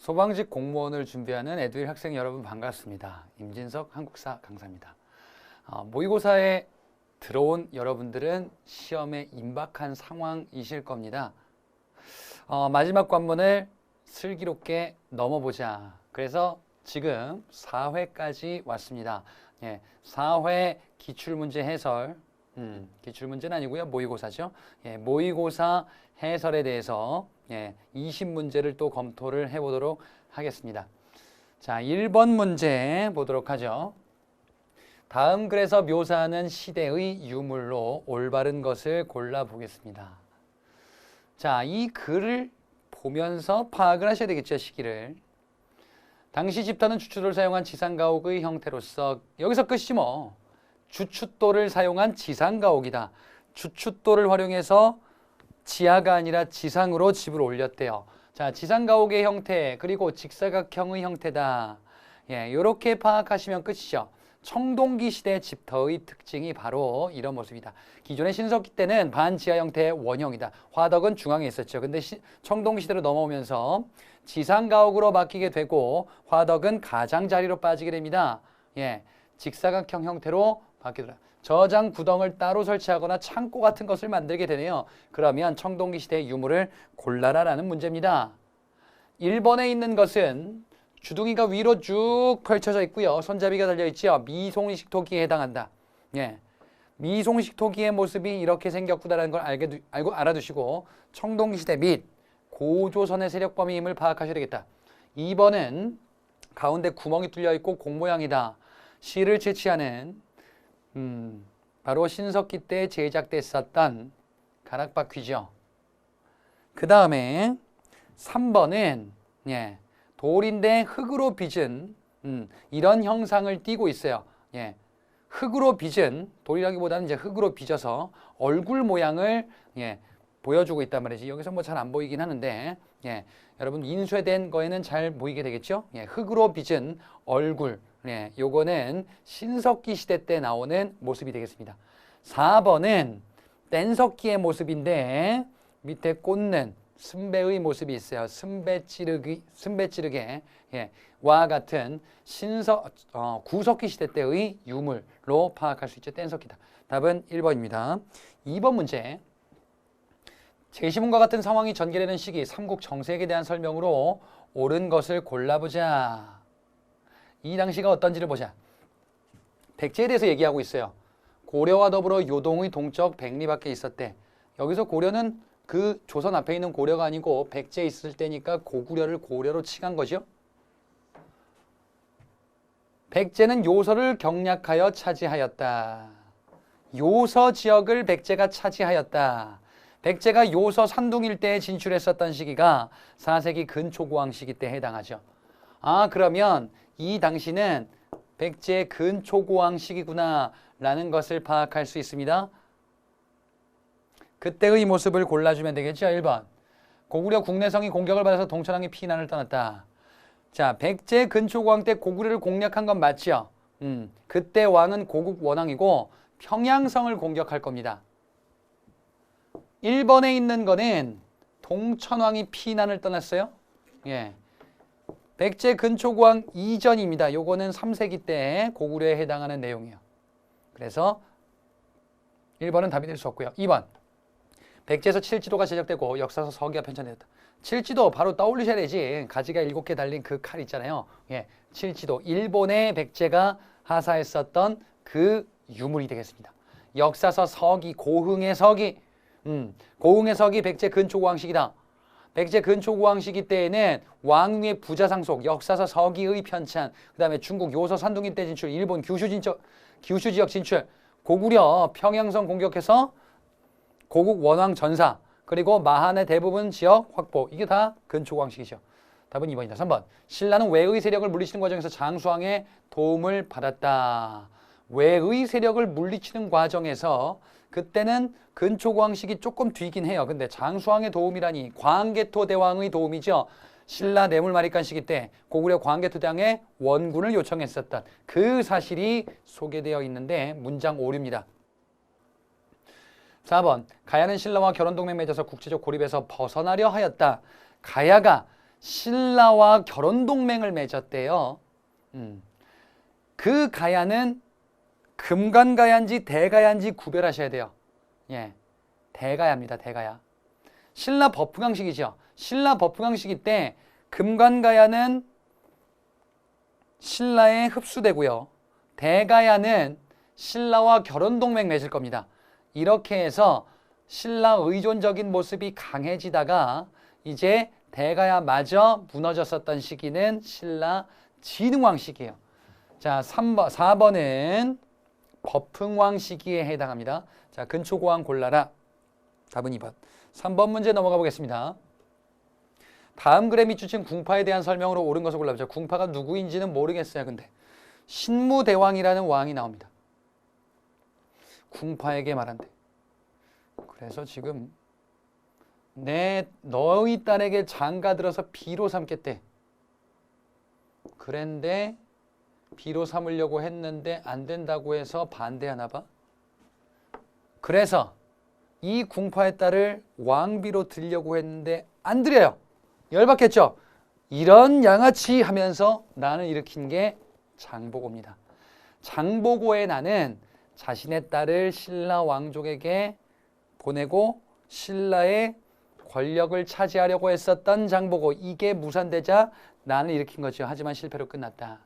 소방직 공무원을 준비하는 에듀윌 학생 여러분 반갑습니다. 임진석 한국사 강사입니다. 모의고사에 들어온 여러분들은 시험에 임박한 상황이실 겁니다. 마지막 관문을 슬기롭게 넘어보자. 그래서 지금 4회까지 왔습니다. 4회 기출문제 해설, 기출문제는 아니고요. 모의고사죠. 모의고사 해설에 대해서 20문제를 또 검토를 해보도록 하겠습니다. 자, 1번 문제 보도록 하죠. 다음 글에서 묘사하는 시대의 유물로 올바른 것을 골라보겠습니다. 자, 이 글을 보면서 파악을 하셔야 되겠죠, 시기를. 당시 집터는 주춧돌을 사용한 지상가옥의 형태로서, 여기서 끝이지 뭐. 주춧돌을 사용한 지상가옥이다. 주춧돌을 활용해서 지하가 아니라 지상으로 집을 올렸대요. 자, 지상가옥의 형태, 그리고 직사각형의 형태다. 이렇게 파악하시면 끝이죠. 청동기 시대 집터의 특징이 바로 이런 모습이다. 기존의 신석기 때는 반지하 형태의 원형이다. 화덕은 중앙에 있었죠. 근데 청동기 시대로 넘어오면서 지상가옥으로 바뀌게 되고 화덕은 가장자리로 빠지게 됩니다. 직사각형 형태로 바뀌더라. 저장 구덩을 따로 설치하거나 창고 같은 것을 만들게 되네요. 그러면 청동기 시대의 유물을 골라라라는 문제입니다. 1번에 있는 것은 주둥이가 위로 쭉 펼쳐져 있고요. 손잡이가 달려있죠. 미송식 토기에 해당한다. 미송식 토기의 모습이 이렇게 생겼구나라는 걸 알고 알아두시고 청동기 시대 및 고조선의 세력 범위임을 파악하셔야 되겠다. 2번은 가운데 구멍이 뚫려 있고 공 모양이다. 실을 채취하는 바로 신석기 때 제작됐었던 가락바퀴죠. 그 다음에 3번은 돌인데 흙으로 빚은 이런 형상을 띠고 있어요. 흙으로 빚은, 돌이라기보다는 이제 흙으로 빚어서 얼굴 모양을 보여주고 있단 말이지. 여기서 뭐 잘 안 보이긴 하는데 여러분 인쇄된 거에는 잘 보이게 되겠죠. 흙으로 빚은 얼굴. 요거는 신석기 시대 때 나오는 모습이 되겠습니다. 4번은 뗀석기의 모습인데 밑에 꽂는 승배의 모습이 있어요. 승배 찌르개 와 같은 구석기 시대 때의 유물로 파악할 수 있죠. 뗀석기다. 답은 1번입니다. 2번 문제. 제시문과 같은 상황이 전개되는 시기 삼국 정세에 대한 설명으로 옳은 것을 골라보자. 이 당시가 어떤지를 보자. 백제에 대해서 얘기하고 있어요. 고려와 더불어 요동의 동쪽 백리밖에 있었대. 여기서 고려는 그 조선 앞에 있는 고려가 아니고 백제에 있을 때니까 고구려를 고려로 칭한 거죠. 백제는 요서를 경략하여 차지하였다. 요서 지역을 백제가 차지하였다. 백제가 요서 산둥 일대에 진출했었던 시기가 4세기 근초고왕 시기 때 해당하죠. 그러면 이 당시는 백제 근초고왕 시기구나 라는 것을 파악할 수 있습니다. 그때의 모습을 골라주면 되겠죠. 1번. 고구려 국내성이 공격을 받아서 동천왕이 피난을 떠났다. 자, 백제 근초고왕 때 고구려를 공략한 건 맞죠. 그때 왕은 고국 원왕이고 평양성을 공격할 겁니다. 1번에 있는 거는 동천왕이 피난을 떠났어요. 백제 근초고왕 이전입니다. 요거는 3세기 때 고구려에 해당하는 내용이에요. 그래서 1번은 답이 될 수 없고요. 2번. 백제에서 칠지도가 제작되고 역사서 서기가 편찬되었다. 칠지도 바로 떠올리셔야 되지. 가지가 7개 달린 그 칼 있잖아요. 칠지도. 일본의 백제가 하사했었던 그 유물이 되겠습니다. 역사서 서기, 고흥의 서기. 고흥의 서기 백제 근초고왕 시기다. 백제 근초고왕 시기 때에는 왕위의 부자 상속, 역사서 서기의 편찬, 그 다음에 중국 요서 산둥 때 진출, 일본 규슈 지역 진출, 고구려 평양성 공격해서 고국 원왕 전사, 그리고 마한의 대부분 지역 확보. 이게 다 근초고왕 시기죠. 답은 2번이다. 3번. 신라는 외의 세력을 물리치는 과정에서 장수왕의 도움을 받았다. 외의 세력을 물리치는 과정에서 그때는 근초고왕 시기 조금 뒤긴 해요. 근데 장수왕의 도움이라니 광개토 대왕의 도움이죠. 신라 뇌물마리간 시기 때 고구려 광개토 대왕의 원군을 요청했었던 그 사실이 소개되어 있는데 문장 오류입니다. 4번. 가야는 신라와 결혼동맹 맺어서 국제적 고립에서 벗어나려 하였다. 가야가 신라와 결혼 동맹을 맺었대요. 그 가야는 금관가야인지 대가야인지 구별하셔야 돼요. 예, 대가야입니다. 대가야. 신라 법흥왕식이죠. 신라 법흥왕식이 때 금관가야는 신라에 흡수되고요. 대가야는 신라와 결혼 동맹 맺을 겁니다. 이렇게 해서 신라 의존적인 모습이 강해지다가 이제 대가야마저 무너졌었던 시기는 신라 진흥왕 시기예요. 자, 4번은 법흥왕 시기에 해당합니다. 자, 근초고왕 골라라. 답은 2번. 3번 문제 넘어가 보겠습니다. 다음 글에 밑줄친 궁파에 대한 설명으로 옳은 것을 골라보자. 궁파가 누구인지는 모르겠어요. 근데 신무대왕이라는 왕이 나옵니다. 궁파에게 말한대. 그래서 지금 너희 딸에게 장가 들어서 비로 삼겠대. 그런데 비로 삼으려고 했는데 안 된다고 해서 반대하나 봐. 그래서 이 궁파의 딸을 왕비로 들려고 했는데 안 드려요. 열받겠죠. 이런 양아치 하면서 난을 일으킨 게 장보고입니다. 장보고의 난은 자신의 딸을 신라 왕족에게 보내고 신라의 권력을 차지하려고 했었던 장보고, 이게 무산되자 난을 일으킨 거죠. 하지만 실패로 끝났다.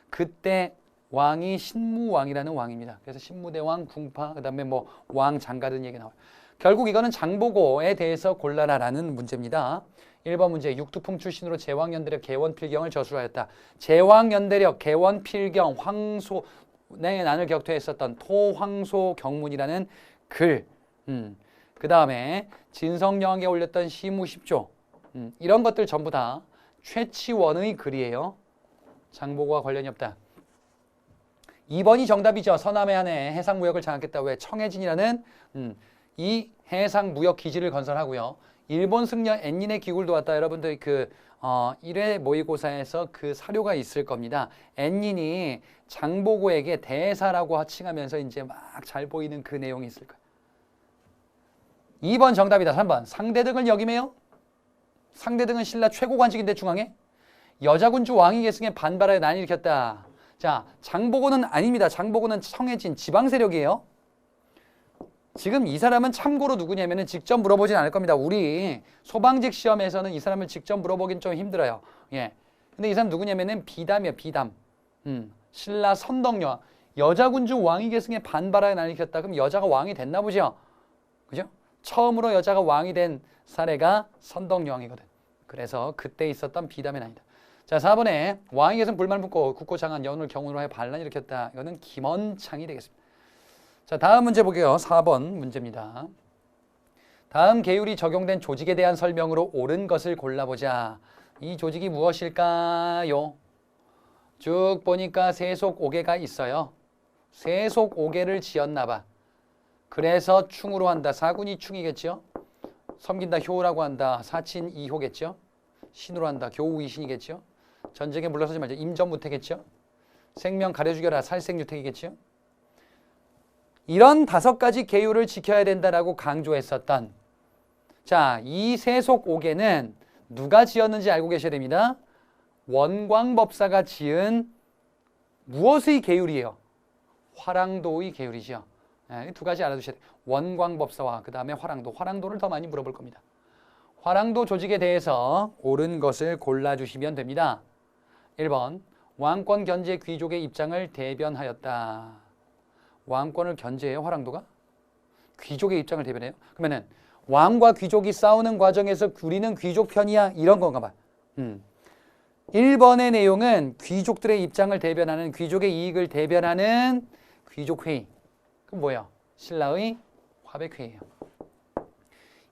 그때 왕이 신무왕이라는 왕입니다. 그래서 신무대왕, 궁파, 그 다음에 뭐 왕, 장가든 얘기 나와요. 결국 이거는 장보고에 대해서 골라라라는 문제입니다. 1번 문제, 육두풍 출신으로 제왕연대력, 개원필경을 저술하였다. 제왕연대력, 개원필경, 황소, 난을 격퇴했었던 토황소 경문이라는 글. 그 다음에 진성여왕에 올렸던 시무십조. 이런 것들 전부 다 최치원의 글이에요. 장보고와 관련이 없다. 2번이 정답이죠. 서남해 안에 해상무역을 장악했다. 왜? 청해진이라는 이 해상무역 기지를 건설하고요. 일본 승려 엔닌의 기굴 도왔다. 여러분들 그 1회 모의고사에서 그 사료가 있을 겁니다. 엔닌이 장보고에게 대사라고 칭하면서 이제 막 잘 보이는 그 내용이 있을 거예요. 2번 정답이다. 3번. 상대등을 역임해요. 상대등은 신라 최고 관직인데 중앙에 여자군주 왕위 계승에 반발하여 난을 일으켰다. 자, 장보고는 아닙니다. 장보고는 청해진 지방 세력이에요. 지금 이 사람은 참고로 누구냐면은 직접 물어보진 않을 겁니다. 우리 소방직 시험에서는 이 사람을 직접 물어보긴 좀 힘들어요. 예. 근데 이 사람 누구냐면은 비담이에요. 비담. 신라 선덕여왕. 여자군주 왕위 계승에 반발하여 난을 일으켰다. 그럼 여자가 왕이 됐나 보죠. 그죠? 처음으로 여자가 왕이 된 사례가 선덕여왕이거든. 그래서 그때 있었던 비담의 난이다. 자, 4번에 왕위 계승 불만 품고 국고 장한 연을 경우로 하여 반란을 일으켰다. 이거는 김원창이 되겠습니다. 자, 다음 문제 볼게요. 4번 문제입니다. 다음 계율이 적용된 조직에 대한 설명으로 옳은 것을 골라보자. 이 조직이 무엇일까요? 쭉 보니까 세속오개가 있어요. 세속오개를 지었나 봐. 그래서 충으로 한다. 사군이 충이겠죠. 섬긴다 효라고 한다. 사친 이효겠죠. 신으로 한다. 교우이신이겠죠. 전쟁에 물러서지 말자. 임전무태겠죠. 생명 가려 죽여라. 살생유택이겠죠. 이런 5가지 계율을 지켜야 된다라고 강조했었던, 자, 이 세속오개는 누가 지었는지 알고 계셔야 됩니다. 원광법사가 지은 무엇의 계율이에요? 화랑도의 계율이죠. 이 2가지 알아두셔야 돼요. 원광법사와 그 다음에 화랑도. 화랑도를 더 많이 물어볼 겁니다. 화랑도 조직에 대해서 옳은 것을 골라주시면 됩니다. 1번, 왕권 견제 귀족의 입장을 대변하였다. 왕권을 견제해요, 화랑도가? 귀족의 입장을 대변해요? 그러면은 왕과 귀족이 싸우는 과정에서 우리는 귀족 편이야, 이런 건가 봐. 1번의 내용은 귀족들의 입장을 대변하는, 귀족의 이익을 대변하는 귀족회의. 그럼 뭐예요? 신라의 화백회의예요.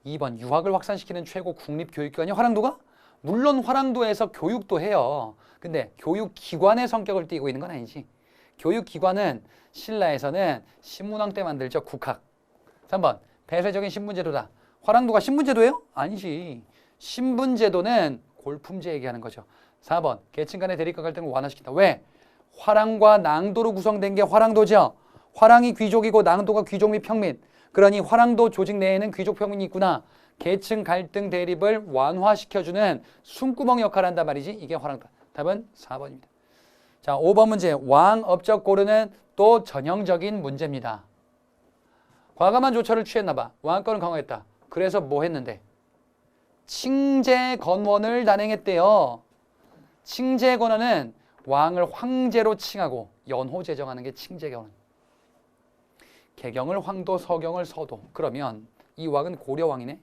2번, 유학을 확산시키는 최고 국립교육기관이 화랑도가? 물론 화랑도에서 교육도 해요. 근데 교육기관의 성격을 띠고 있는 건 아니지. 교육기관은 신라에서는 신문왕 때 만들죠. 국학. 3번, 폐쇄적인 신분제도다. 화랑도가 신분제도예요? 아니지. 신분제도는 골품제 얘기하는 거죠. 4번, 계층 간의 대립과 갈등을 완화시킨다. 왜? 화랑과 낭도로 구성된 게 화랑도죠. 화랑이 귀족이고 낭도가 귀족 및 평민. 그러니 화랑도 조직 내에는 귀족 평민이 있구나. 계층 갈등 대립을 완화시켜주는 숨구멍 역할을 한단 말이지. 이게 화랑단. 답은 4번입니다. 자, 5번 문제. 왕 업적 고르는 또 전형적인 문제입니다. 과감한 조처를 취했나 봐. 왕권을 강화했다. 그래서 뭐 했는데? 칭제 건원을 단행했대요. 칭제 건원은 왕을 황제로 칭하고 연호 제정하는 게 칭제 건원. 개경을 황도, 서경을 서도. 그러면 이 왕은 고려왕이네.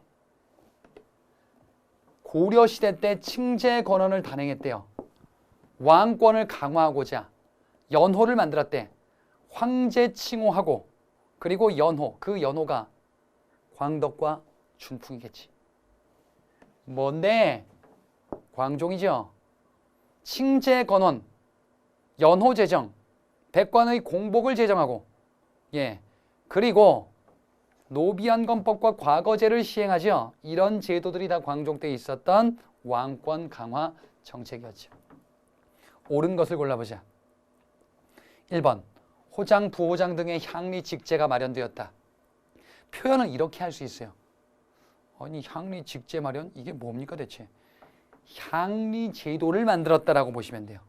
고려시대 때 칭제 건원을 단행했대요. 왕권을 강화하고자 연호를 만들었대. 황제 칭호하고 그리고 연호, 그 연호가 광덕과 준풍이겠지. 뭔데? 광종이죠. 칭제 건원, 연호 제정, 백관의 공복을 제정하고 그리고 노비안건법과 과거제를 시행하죠. 이런 제도들이 다 광종 때 있었던 왕권 강화 정책이었죠. 옳은 것을 골라보자. 1번 호장, 부호장 등의 향리 직제가 마련되었다. 표현은 이렇게 할 수 있어요. 아니 향리 직제 마련? 이게 뭡니까 대체? 향리 제도를 만들었다라고 보시면 돼요.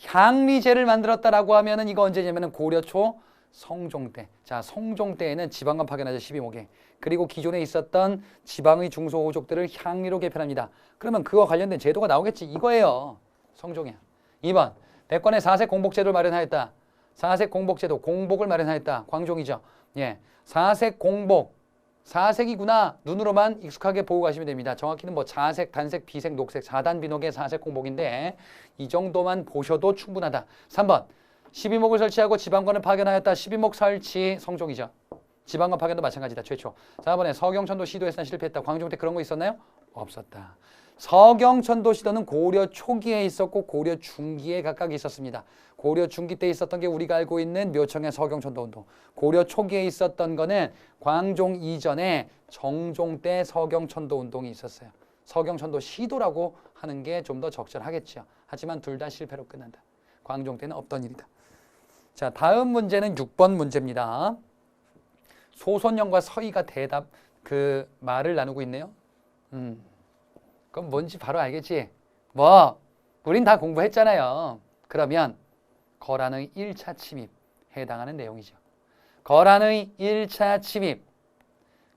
향리제를 만들었다라고 하면은 이거 언제냐면은 고려 초 성종 때. 자, 성종 때에는 지방관 파견하자 12목에. 그리고 기존에 있었던 지방의 중소호족들을 향리로 개편합니다. 그러면 그와 관련된 제도가 나오겠지. 이거예요. 성종이야. 2번 백관의 사색 공복제도를 마련하였다. 사색 공복제도, 공복을 마련하였다. 광종이죠. 사색 공복. 사색이구나. 눈으로만 익숙하게 보고 가시면 됩니다. 정확히는 뭐 자색, 단색, 비색, 녹색, 4단 비녹의 사색 공복인데 이 정도만 보셔도 충분하다. 3번 12목을 설치하고 지방관을 파견하였다. 12목 설치 성종이죠. 지방관 파견도 마찬가지다. 최초. 4번에 서경천도 시도했으나 실패했다. 광종 때 그런 거 있었나요? 없었다. 서경천도 시도는 고려 초기에 있었고 고려 중기에 각각 있었습니다. 고려 중기 때 있었던 게 우리가 알고 있는 묘청의 서경천도 운동. 고려 초기에 있었던 거는 광종 이전에 정종 때 서경천도 운동이 있었어요. 서경천도 시도라고 하는 게 좀 더 적절하겠죠. 하지만 둘 다 실패로 끝난다. 광종 때는 없던 일이다. 자, 다음 문제는 6번 문제입니다. 소손영과 서희가 그 말을 나누고 있네요. 그럼 뭔지 바로 알겠지? 우린 다 공부했잖아요. 그러면 거란의 1차 침입 해당하는 내용이죠. 거란의 1차 침입,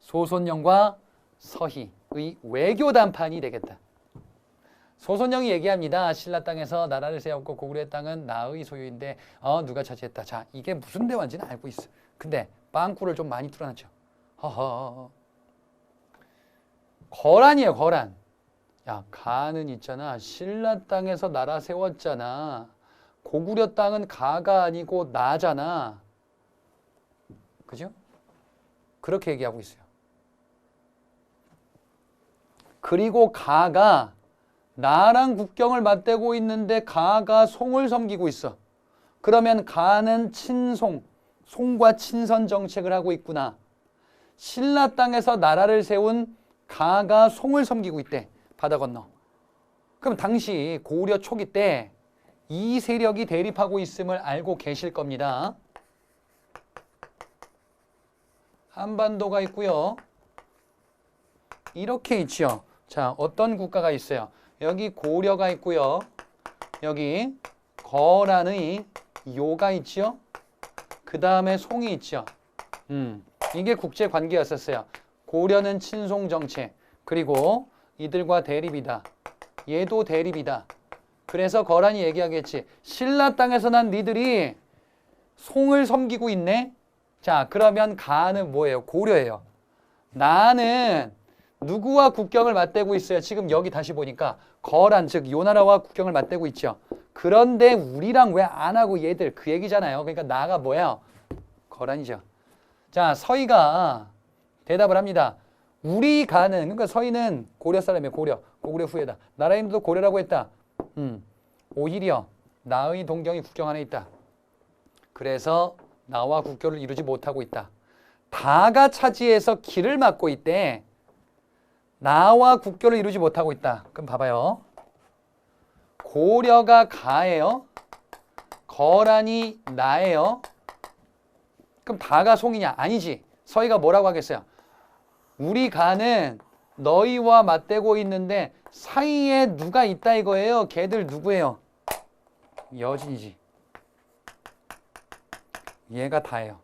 소손영과 서희의 외교 담판이 되겠다. 소손영이 얘기합니다. 신라 땅에서 나라를 세웠고 고구려의 땅은 나의 소유인데 누가 차지했다. 자, 이게 무슨 대화인지는 알고 있어. 근데 빵꾸를 좀 많이 뚫어놨죠. 허허. 거란이에요, 거란. 야, 가는 있잖아. 신라 땅에서 나라 세웠잖아. 고구려 땅은 가가 아니고 나잖아. 그죠? 그렇게 얘기하고 있어요. 그리고 가가 나랑 국경을 맞대고 있는데 가가 송을 섬기고 있어. 그러면 가는 친송, 송과 친선 정책을 하고 있구나. 신라 땅에서 나라를 세운 가가 송을 섬기고 있대. 바다 건너. 그럼 당시 고려 초기 때 이 세력이 대립하고 있음을 알고 계실 겁니다. 한반도가 있고요. 이렇게 있죠. 자, 어떤 국가가 있어요? 여기 고려가 있고요. 여기 거란의 요가 있죠. 그 다음에 송이 있죠. 이게 국제관계였었어요. 고려는 친송 정책. 그리고 이들과 대립이다. 얘도 대립이다. 그래서 거란이 얘기하겠지. 신라 땅에서 난 니들이 송을 섬기고 있네. 자, 그러면 가는 뭐예요? 고려예요. 나는 누구와 국경을 맞대고 있어요? 지금 여기 다시 보니까 거란, 즉 요 나라와 국경을 맞대고 있죠. 그런데 우리랑 왜 안 하고 얘들 그 얘기잖아요. 그러니까 나가 뭐야? 거란이죠. 자, 서희가 대답을 합니다. 우리 가는, 그러니까 서희는 고려 사람이에요. 고구려 후예다. 나라 이름도 고려라고 했다. 오히려 나의 동경이 국경 안에 있다. 그래서 나와 국교를 이루지 못하고 있다. 다가 차지해서 길을 막고 있대. 나와 국교를 이루지 못하고 있다. 그럼 봐봐요. 고려가 가예요. 거란이 나예요. 그럼 다가 송이냐? 아니지. 서희가 뭐라고 하겠어요? 우리 가는 너희와 맞대고 있는데 사이에 누가 있다 이거예요. 걔들 누구예요? 여진이지. 얘가 다예요.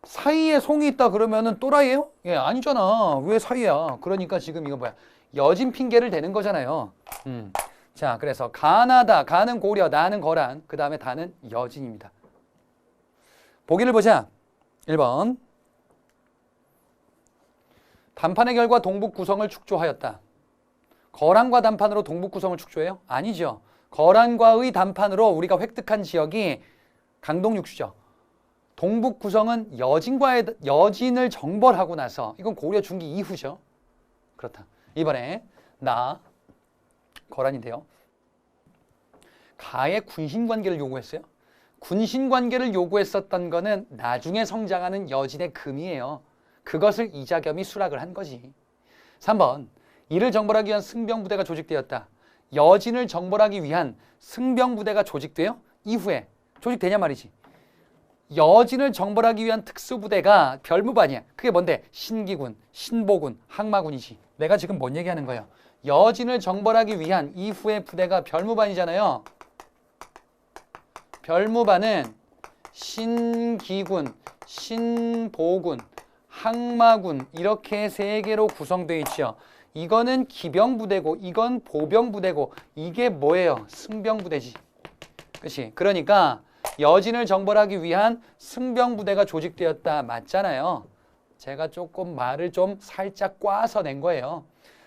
사이에 송이 있다 그러면은 또라이예요? 예, 아니잖아. 왜 사이야? 그러니까 지금 이거 뭐야? 여진 핑계를 대는 거잖아요. 자, 그래서 가나다. 가는 고려, 나는 거란. 그 다음에 다는 여진입니다. 보기를 보자. 1번. 단판의 결과 동북 구성을 축조하였다. 거란과 단판으로 동북 구성을 축조해요? 아니죠. 거란과의 단판으로 우리가 획득한 지역이 강동 육수죠. 동북 구성은 여진을 정벌하고 나서 이건 고려 중기 이후죠. 그렇다. 이번에 나 거란인데요. 가의 군신 관계를 요구했어요. 군신 관계를 요구했었던 거는 나중에 성장하는 여진의 금이에요. 그것을 이자겸이 수락을 한 거지. 3번. 이를 정벌하기 위한 승병부대가 조직되었다. 여진을 정벌하기 위한 승병부대가 조직돼요? 이후에 조직되냐 말이지. 여진을 정벌하기 위한 특수부대가 별무반이야. 그게 뭔데? 신기군, 신보군, 항마군이지. 내가 지금 뭔 얘기하는 거예요? 여진을 정벌하기 위한 이후의 부대가 별무반이잖아요. 별무반은 신기군, 신보군, 항마군 이렇게 세 개로 구성되어 있죠. 이거는 기병부대고 이건 보병부대고 이게 뭐예요? 승병부대지. 그치? 그러니까 여진을 정벌하기 위한 승병부대가 조직되었다. 맞잖아요. 제가 조금 말을 좀 살짝 꽈서 낸 거예요.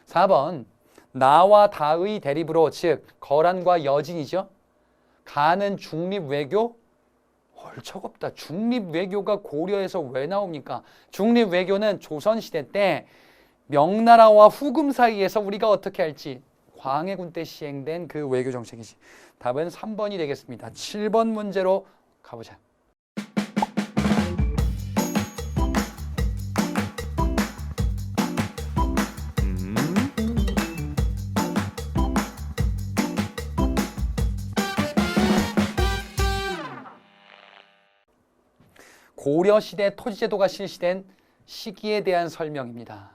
4번. 나와 다의 대립으로 즉 거란과 여진이죠. 가는 중립외교? 헐쩍없다. 중립외교가 고려에서 왜 나옵니까? 중립외교는 조선시대 때 명나라와 후금 사이에서 우리가 어떻게 할지 광해군 때 시행된 그 외교 정책이지. 답은 3번이 되겠습니다. 7번 문제로 가보자. 고려시대 토지제도가 실시된 시기에 대한 설명입니다.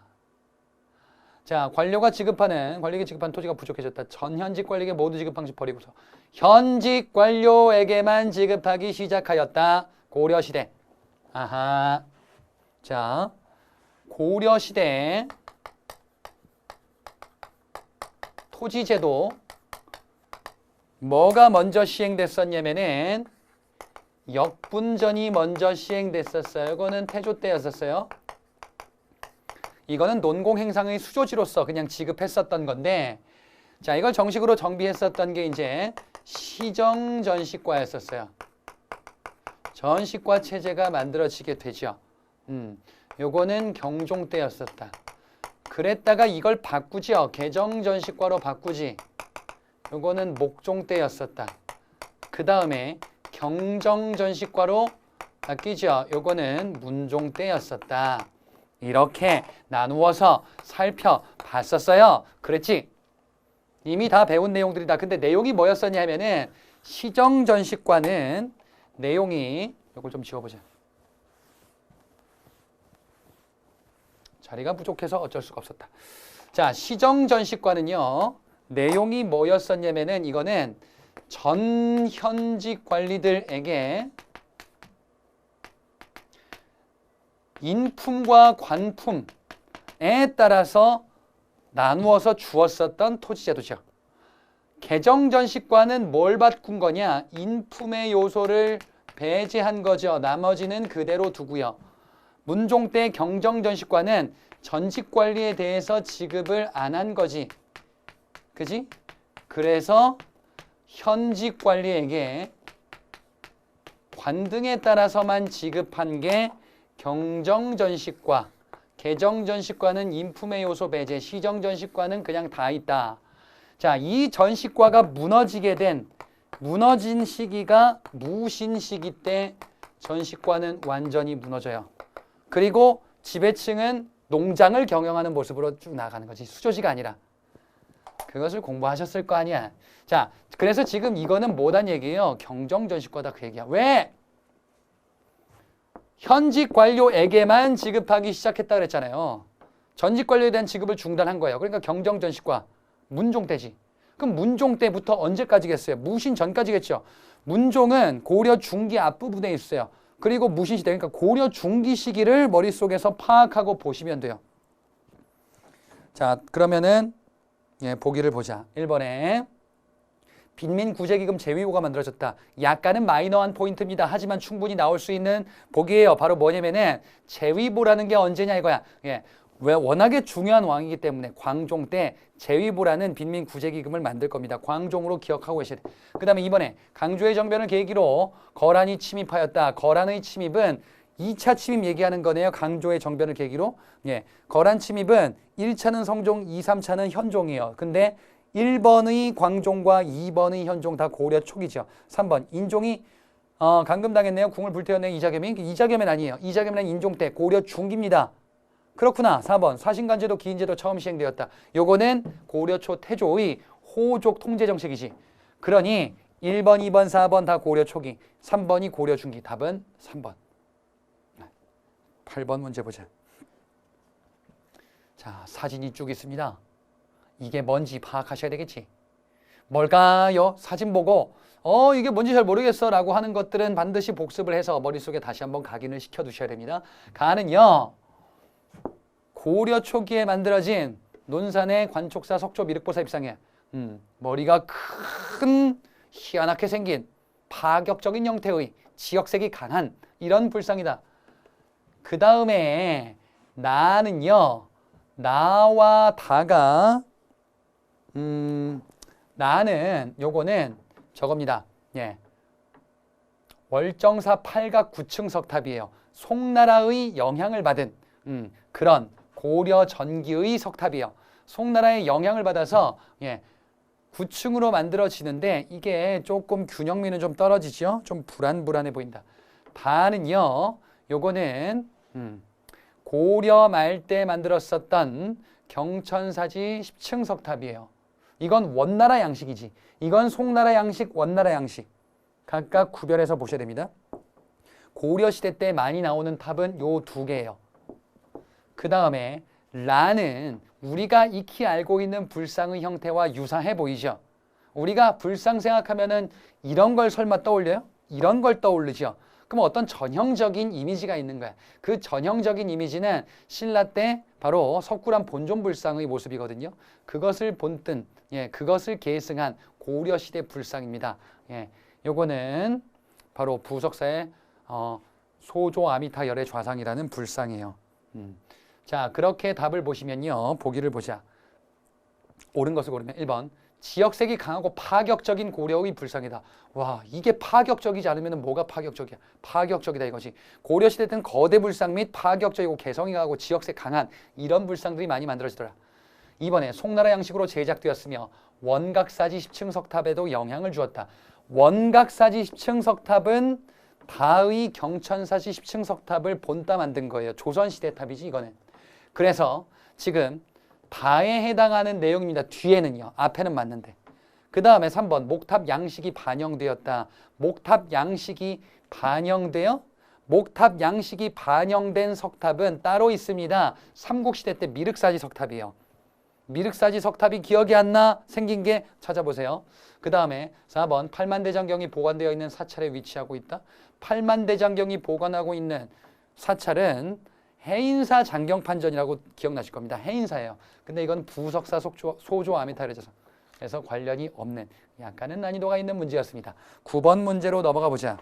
자, 관료가 지급하는 토지가 부족해졌다. 전현직 관리에게 모두 지급 방식 버리고서 현직 관료에게만 지급하기 시작하였다. 고려시대. 아하. 자, 고려시대 토지제도 뭐가 먼저 시행됐었냐면은 역분전이 먼저 시행됐었어요. 이거는 태조 때였었어요. 이거는 논공행상의 수조지로서 그냥 지급했었던 건데, 자, 이걸 정식으로 정비했었던 게 이제 시정전식과였었어요. 전식과 체제가 만들어지게 되죠. 요거는 경종 때였었다. 그랬다가 이걸 바꾸죠. 개정전식과로 바꾸지. 요거는 목종 때였었다. 그 다음에 경정전식과로 바뀌죠. 요거는 문종 때였었다. 이렇게 나누어서 살펴봤었어요. 그랬지? 이미 다 배운 내용들이다. 근데 내용이 뭐였었냐 하면은 시정전식과는 내용이 이걸 좀 지워보자. 자리가 부족해서 어쩔 수가 없었다. 자, 시정전식과는요. 내용이 뭐였었냐면은 이거는 전 현직 관리들에게 인품과 관품에 따라서 나누어서 주었었던 토지제도죠. 개정전식과는 뭘 바꾼 거냐? 인품의 요소를 배제한 거죠. 나머지는 그대로 두고요. 문종 때 경정전식과는 전직관리에 대해서 지급을 안 한 거지. 그지? 그래서 현직관리에게 관등에 따라서만 지급한 게 경정전식과, 개정전식과는 인품의 요소 배제, 시정전식과는 그냥 다 있다. 자, 이 전식과가 무너진 시기가 무신시기 때 전식과는 완전히 무너져요. 그리고 지배층은 농장을 경영하는 모습으로 쭉 나가는 거지. 수조지가 아니라. 그것을 공부하셨을 거 아니야. 자, 그래서 지금 이거는 뭐단 얘기예요? 경정전식과다 그 얘기야. 왜? 현직 관료에게만 지급하기 시작했다 그랬잖아요. 전직 관료에 대한 지급을 중단한 거예요. 그러니까 경정전식과 문종 때지. 그럼 문종 때부터 언제까지겠어요? 무신 전까지겠죠. 문종은 고려 중기 앞부분에 있어요. 그리고 무신시대, 그러니까 고려 중기 시기를 머릿속에서 파악하고 보시면 돼요. 자, 그러면은 보기를 보자. 1번에 빈민구제기금 제위보가 만들어졌다. 약간은 마이너한 포인트입니다. 하지만 충분히 나올 수 있는 보기예요. 바로 뭐냐면은 제위보라는 게 언제냐 이거야. 왜 워낙에 중요한 왕이기 때문에 광종 때 제위보라는 빈민구제기금을 만들 겁니다. 광종으로 기억하고 계셔야 돼. 그 다음에 이번에 강조의 정변을 계기로 거란이 침입하였다. 거란의 침입은 2차 침입 얘기하는 거네요. 강조의 정변을 계기로. 거란 침입은 1차는 성종, 2, 3차는 현종이에요. 근데 1번의 광종과 2번의 현종 다 고려 초기죠. 3번 인종이 감금당했네요. 궁을 불태웠네요. 이자겸이. 이자겸은 아니에요. 이자겸은 인종 때 고려 중기입니다. 그렇구나. 4번 사신관제도 기인제도 처음 시행되었다. 요거는 고려 초 태조의 호족 통제 정책이지. 그러니 1번, 2번, 4번 다 고려 초기, 3번이 고려 중기. 답은 3번. 8번 문제 보자. 자, 사진이 쭉 있습니다. 이게 뭔지 파악하셔야 되겠지. 뭘까요? 사진 보고 이게 뭔지 잘 모르겠어 라고 하는 것들은 반드시 복습을 해서 머릿속에 다시 한번 각인을 시켜두셔야 됩니다. 가는요. 고려 초기에 만들어진 논산의 관촉사 석조 미륵보사 입상에 머리가 큰 희한하게 생긴 파격적인 형태의 지역색이 강한 이런 불상이다. 그 다음에 나는요. 나와 다가 나는 요거는 저겁니다. 월정사 팔각 9층 석탑이에요. 송나라의 영향을 받은 그런 고려 전기의 석탑이에요. 송나라의 영향을 받아서 9층으로 만들어지는데 이게 조금 균형미는 좀 떨어지죠. 좀 불안불안해 보인다. 다는요. 요거는 고려 말 때 만들었었던 경천사지 10층 석탑이에요. 이건 원나라 양식이지. 이건 송나라 양식, 원나라 양식. 각각 구별해서 보셔야 됩니다. 고려시대 때 많이 나오는 탑은 요 두 개예요. 그 다음에 라는 우리가 익히 알고 있는 불상의 형태와 유사해 보이죠. 우리가 불상 생각하면은 이런 걸 설마 떠올려요? 이런 걸 떠오르죠. 그럼 어떤 전형적인 이미지가 있는 거야. 그 전형적인 이미지는 신라 때 바로 석굴암 본존불상의 모습이거든요. 그것을 본뜬, 그것을 계승한 고려시대 불상입니다. 요거는 바로 부석사의 소조 아미타 열의 좌상이라는 불상이에요. 자, 그렇게 답을 보시면요. 보기를 보자. 옳은 것을 고르면 1번. 지역색이 강하고 파격적인 고려의 불상이다. 와, 이게 파격적이지 않으면 뭐가 파격적이야? 파격적이다 이것이. 고려시대 때는 거대 불상 및 파격적이고 개성이 강하고 지역색 강한 이런 불상들이 많이 만들어지더라. 2번에 송나라 양식으로 제작되었으며 원각사지 10층 석탑에도 영향을 주었다. 원각사지 10층 석탑은 다의 경천사지 10층 석탑을 본따 만든 거예요. 조선시대 탑이지 이거는. 그래서 지금 다에 해당하는 내용입니다. 뒤에는요. 앞에는 맞는데. 그 다음에 3번 목탑 양식이 반영되었다. 목탑 양식이 반영되어? 목탑 양식이 반영된 석탑은 따로 있습니다. 삼국시대 때 미륵사지 석탑이에요. 미륵사지 석탑이 기억이 안 나? 생긴 게 찾아보세요. 그 다음에 4번 팔만대장경이 보관되어 있는 사찰에 위치하고 있다. 팔만대장경이 보관하고 있는 사찰은 해인사 장경판전이라고 기억나실 겁니다. 해인사예요. 근데 이건 부석사 소조 아미타르자서 그래서 관련이 없는 약간은 난이도가 있는 문제였습니다. 9번 문제로 넘어가 보자.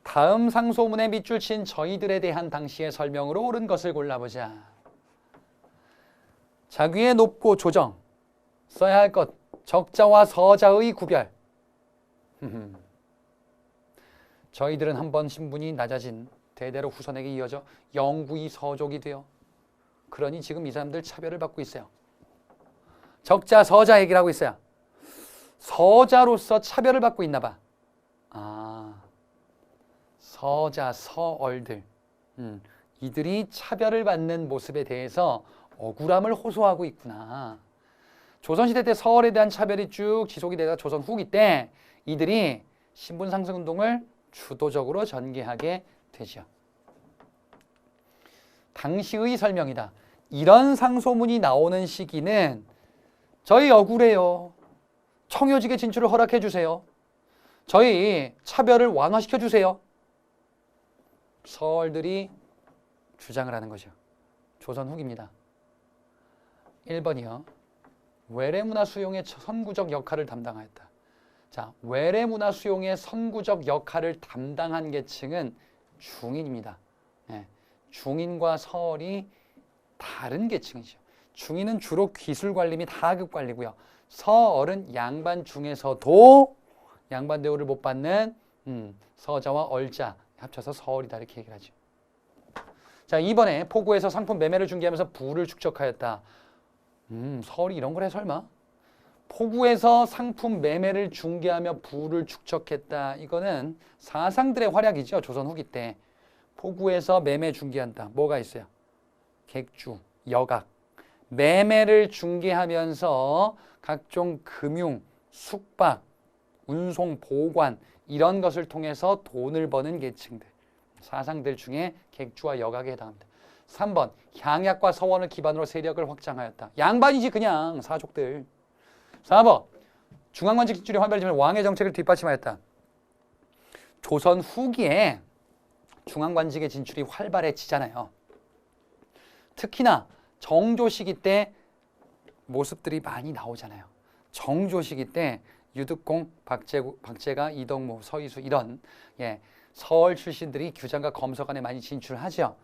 다음 상소문에 밑줄 친 저희들에 대한 당시의 설명으로 옳은 것을 골라보자. 자귀의 높고 조정, 써야 할 것, 적자와 서자의 구별. 저희들은 한번 신분이 낮아진 대대로 후손에게 이어져 영구히 서족이 되어 그러니 지금 이 사람들 차별을 받고 있어요. 적자, 서자 얘기를 하고 있어요. 서자로서 차별을 받고 있나 봐. 서자, 서얼들. 이들이 차별을 받는 모습에 대해서 억울함을 호소하고 있구나. 조선시대 때 서얼에 대한 차별이 쭉 지속이 되다가 조선 후기 때 이들이 신분 상승 운동을 주도적으로 전개하게 되죠. 당시의 설명이다. 이런 상소문이 나오는 시기는 저희 억울해요. 청요직의 진출을 허락해 주세요. 저희 차별을 완화시켜 주세요. 서얼들이 주장을 하는 거죠. 조선 후기입니다. 1번이요. 외래문화 수용의 선구적 역할을 담당하였다. 자, 외래문화 수용의 선구적 역할을 담당한 계층은 중인입니다. 네, 중인과 서얼이 다른 계층이죠. 중인은 주로 기술관리 및 하급관리고요. 서얼은 양반 중에서도 양반 대우를 못 받는 서자와 얼자 합쳐서 서얼이다 이렇게 얘기를 하죠. 자, 2번에 포구에서 상품 매매를 중개하면서 부를 축적하였다. 서얼이 이런 걸 해 설마? 포구에서 상품 매매를 중개하며 부를 축적했다. 이거는 사상들의 활약이죠. 조선 후기 때. 포구에서 매매 중개한다. 뭐가 있어요? 객주, 여각. 매매를 중개하면서 각종 금융, 숙박, 운송, 보관 이런 것을 통해서 돈을 버는 계층들. 사상들 중에 객주와 여각에 해당합니다. 3번, 향약과 서원을 기반으로 세력을 확장하였다. 양반이지 그냥 사족들. 4번, 중앙관직 진출이 활발해지면 왕의 정책을 뒷받침하였다. 조선 후기에 중앙관직의 진출이 활발해지잖아요. 특히나 정조 시기 때 모습들이 많이 나오잖아요. 정조 시기 때 유득공, 박제가, 이덕무, 서희수 이런 서얼 출신들이 규장과 검서관에 많이 진출하죠.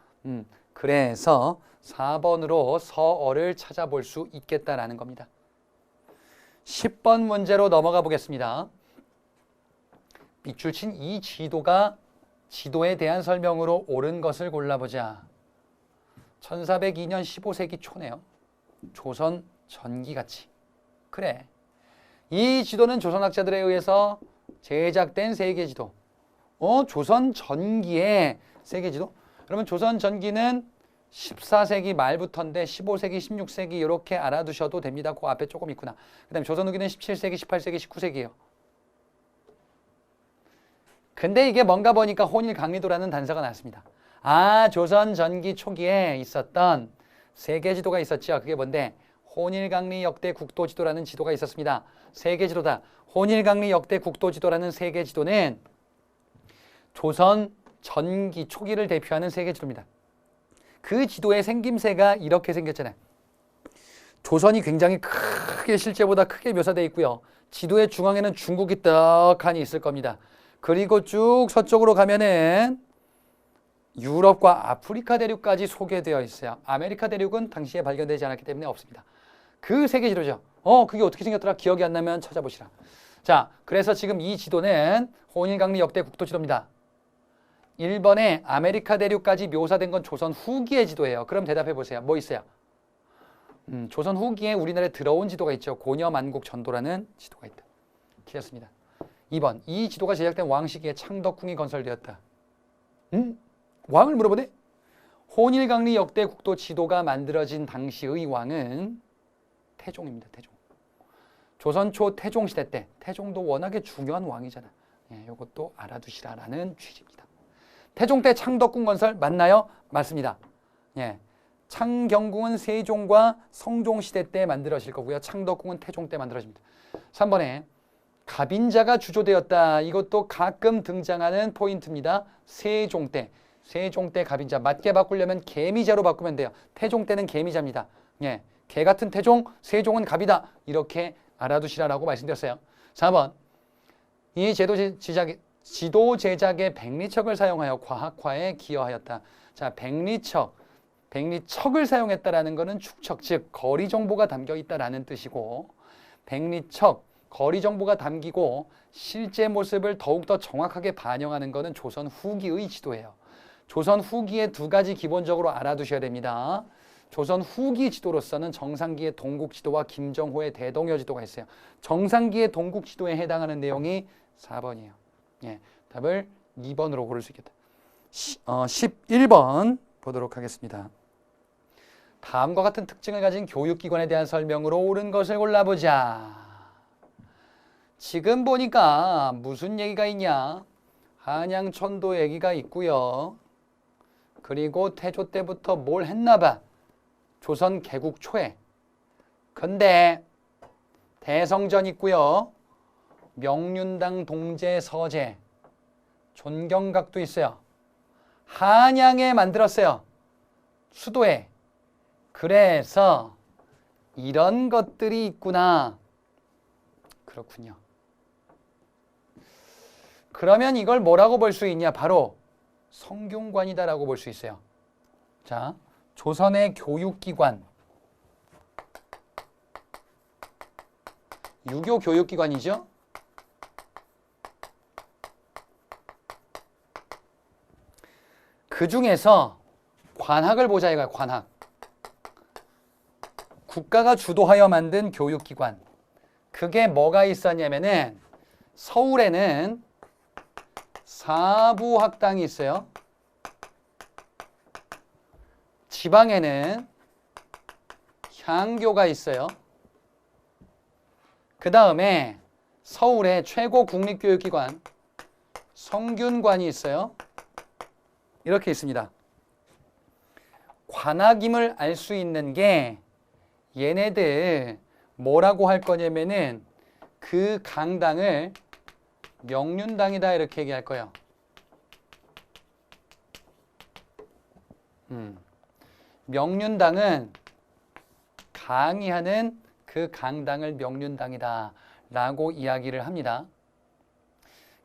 그래서 4번으로 서얼을 찾아볼 수 있겠다라는 겁니다. 10번 문제로 넘어가 보겠습니다. 밑줄 친 이 지도가 지도에 대한 설명으로 옳은 것을 골라보자. 1402년 15세기 초네요. 조선 전기가치. 그래. 이 지도는 조선학자들에 의해서 제작된 세계지도. 조선 전기의 세계지도? 그러면 조선 전기는 14세기 말부터인데 15세기, 16세기 이렇게 알아두셔도 됩니다. 그 앞에 조금 있구나. 그 다음에 조선 후기는 17세기, 18세기, 19세기예요. 근데 이게 뭔가 보니까 혼일강리도라는 단서가 나왔습니다. 아, 조선 전기 초기에 있었던 세계지도가 있었죠. 그게 뭔데? 혼일강리 역대 국도지도라는 지도가 있었습니다. 세계지도다. 혼일강리 역대 국도지도라는 세계지도는 조선 전기 초기를 대표하는 세계지도입니다. 그 지도의 생김새가 이렇게 생겼잖아요. 조선이 굉장히 크게 실제보다 크게 묘사되어 있고요. 지도의 중앙에는 중국이 떡하니 있을 겁니다. 그리고 쭉 서쪽으로 가면은 유럽과 아프리카 대륙까지 소개되어 있어요. 아메리카 대륙은 당시에 발견되지 않았기 때문에 없습니다. 그 세계지도죠. 그게 어떻게 생겼더라? 기억이 안 나면 찾아보시라. 자, 그래서 지금 이 지도는 혼일강리 역대 국도지도입니다. 1번에 아메리카 대륙까지 묘사된 건 조선 후기의 지도예요. 그럼 대답해 보세요. 뭐 있어요? 조선 후기에 우리나라에 들어온 지도가 있죠. 고려만국 전도라는 지도가 있다. 틀렸습니다. 2번, 이 지도가 제작된 왕 시기에 창덕궁이 건설되었다. 왕을 물어보네? 혼일강리 역대 국도 지도가 만들어진 당시의 왕은 태종입니다. 태종. 조선 초 태종 시대 때 태종도 워낙에 중요한 왕이잖아. 이것도 알아두시라라는 취지입니다. 태종 때 창덕궁 건설 맞나요? 맞습니다. 창경궁은 세종과 성종 시대 때 만들어질 거고요. 창덕궁은 태종 때 만들어집니다. 3번에 갑인자가 주조되었다. 이것도 가끔 등장하는 포인트입니다. 세종 때. 세종 때 갑인자. 맞게 바꾸려면 개미자로 바꾸면 돼요. 태종 때는 개미자입니다. 개 같은 태종, 세종은 갑이다. 이렇게 알아두시라라고 말씀드렸어요. 4번. 이 지도 제작에 백리척을 사용하여 과학화에 기여하였다. 자, 백리척을 사용했다라는 것은 축척, 즉 거리 정보가 담겨 있다라는 뜻이고, 백리척, 거리 정보가 담기고 실제 모습을 더욱더 정확하게 반영하는 것은 조선 후기의 지도예요. 조선 후기의 두 가지 기본적으로 알아두셔야 됩니다. 조선 후기 지도로서는 정상기의 동국지도와 김정호의 대동여지도가 있어요. 정상기의 동국지도에 해당하는 내용이 4번이에요. 답을 2번으로 고를 수 있겠다. 11번 보도록 하겠습니다. 다음과 같은 특징을 가진 교육기관에 대한 설명으로 옳은 것을 골라보자. 지금 보니까 무슨 얘기가 있냐? 한양천도 얘기가 있고요. 그리고 태조 때부터 뭘 했나 봐. 조선 개국 초에. 근데 대성전 있고요. 명륜당 동제 서재. 존경각도 있어요. 한양에 만들었어요. 수도에. 그래서 이런 것들이 있구나. 그렇군요. 그러면 이걸 뭐라고 볼 수 있냐? 바로 성균관이다라고 볼 수 있어요. 자, 조선의 교육기관. 유교 교육기관이죠. 그 중에서 관학을 보자 이거야. 관학. 국가가 주도하여 만든 교육기관. 그게 뭐가 있었냐면은 서울에는 사부학당이 있어요. 지방에는 향교가 있어요. 그 다음에 서울에 최고 국립교육기관 성균관이 있어요. 이렇게 있습니다. 관학임을 알 수 있는 게 얘네들 뭐라고 할 거냐면은 그 강당을 명륜당이다 이렇게 얘기할 거예요. 명륜당은 강의하는 그 강당을 명륜당이다 라고 이야기를 합니다.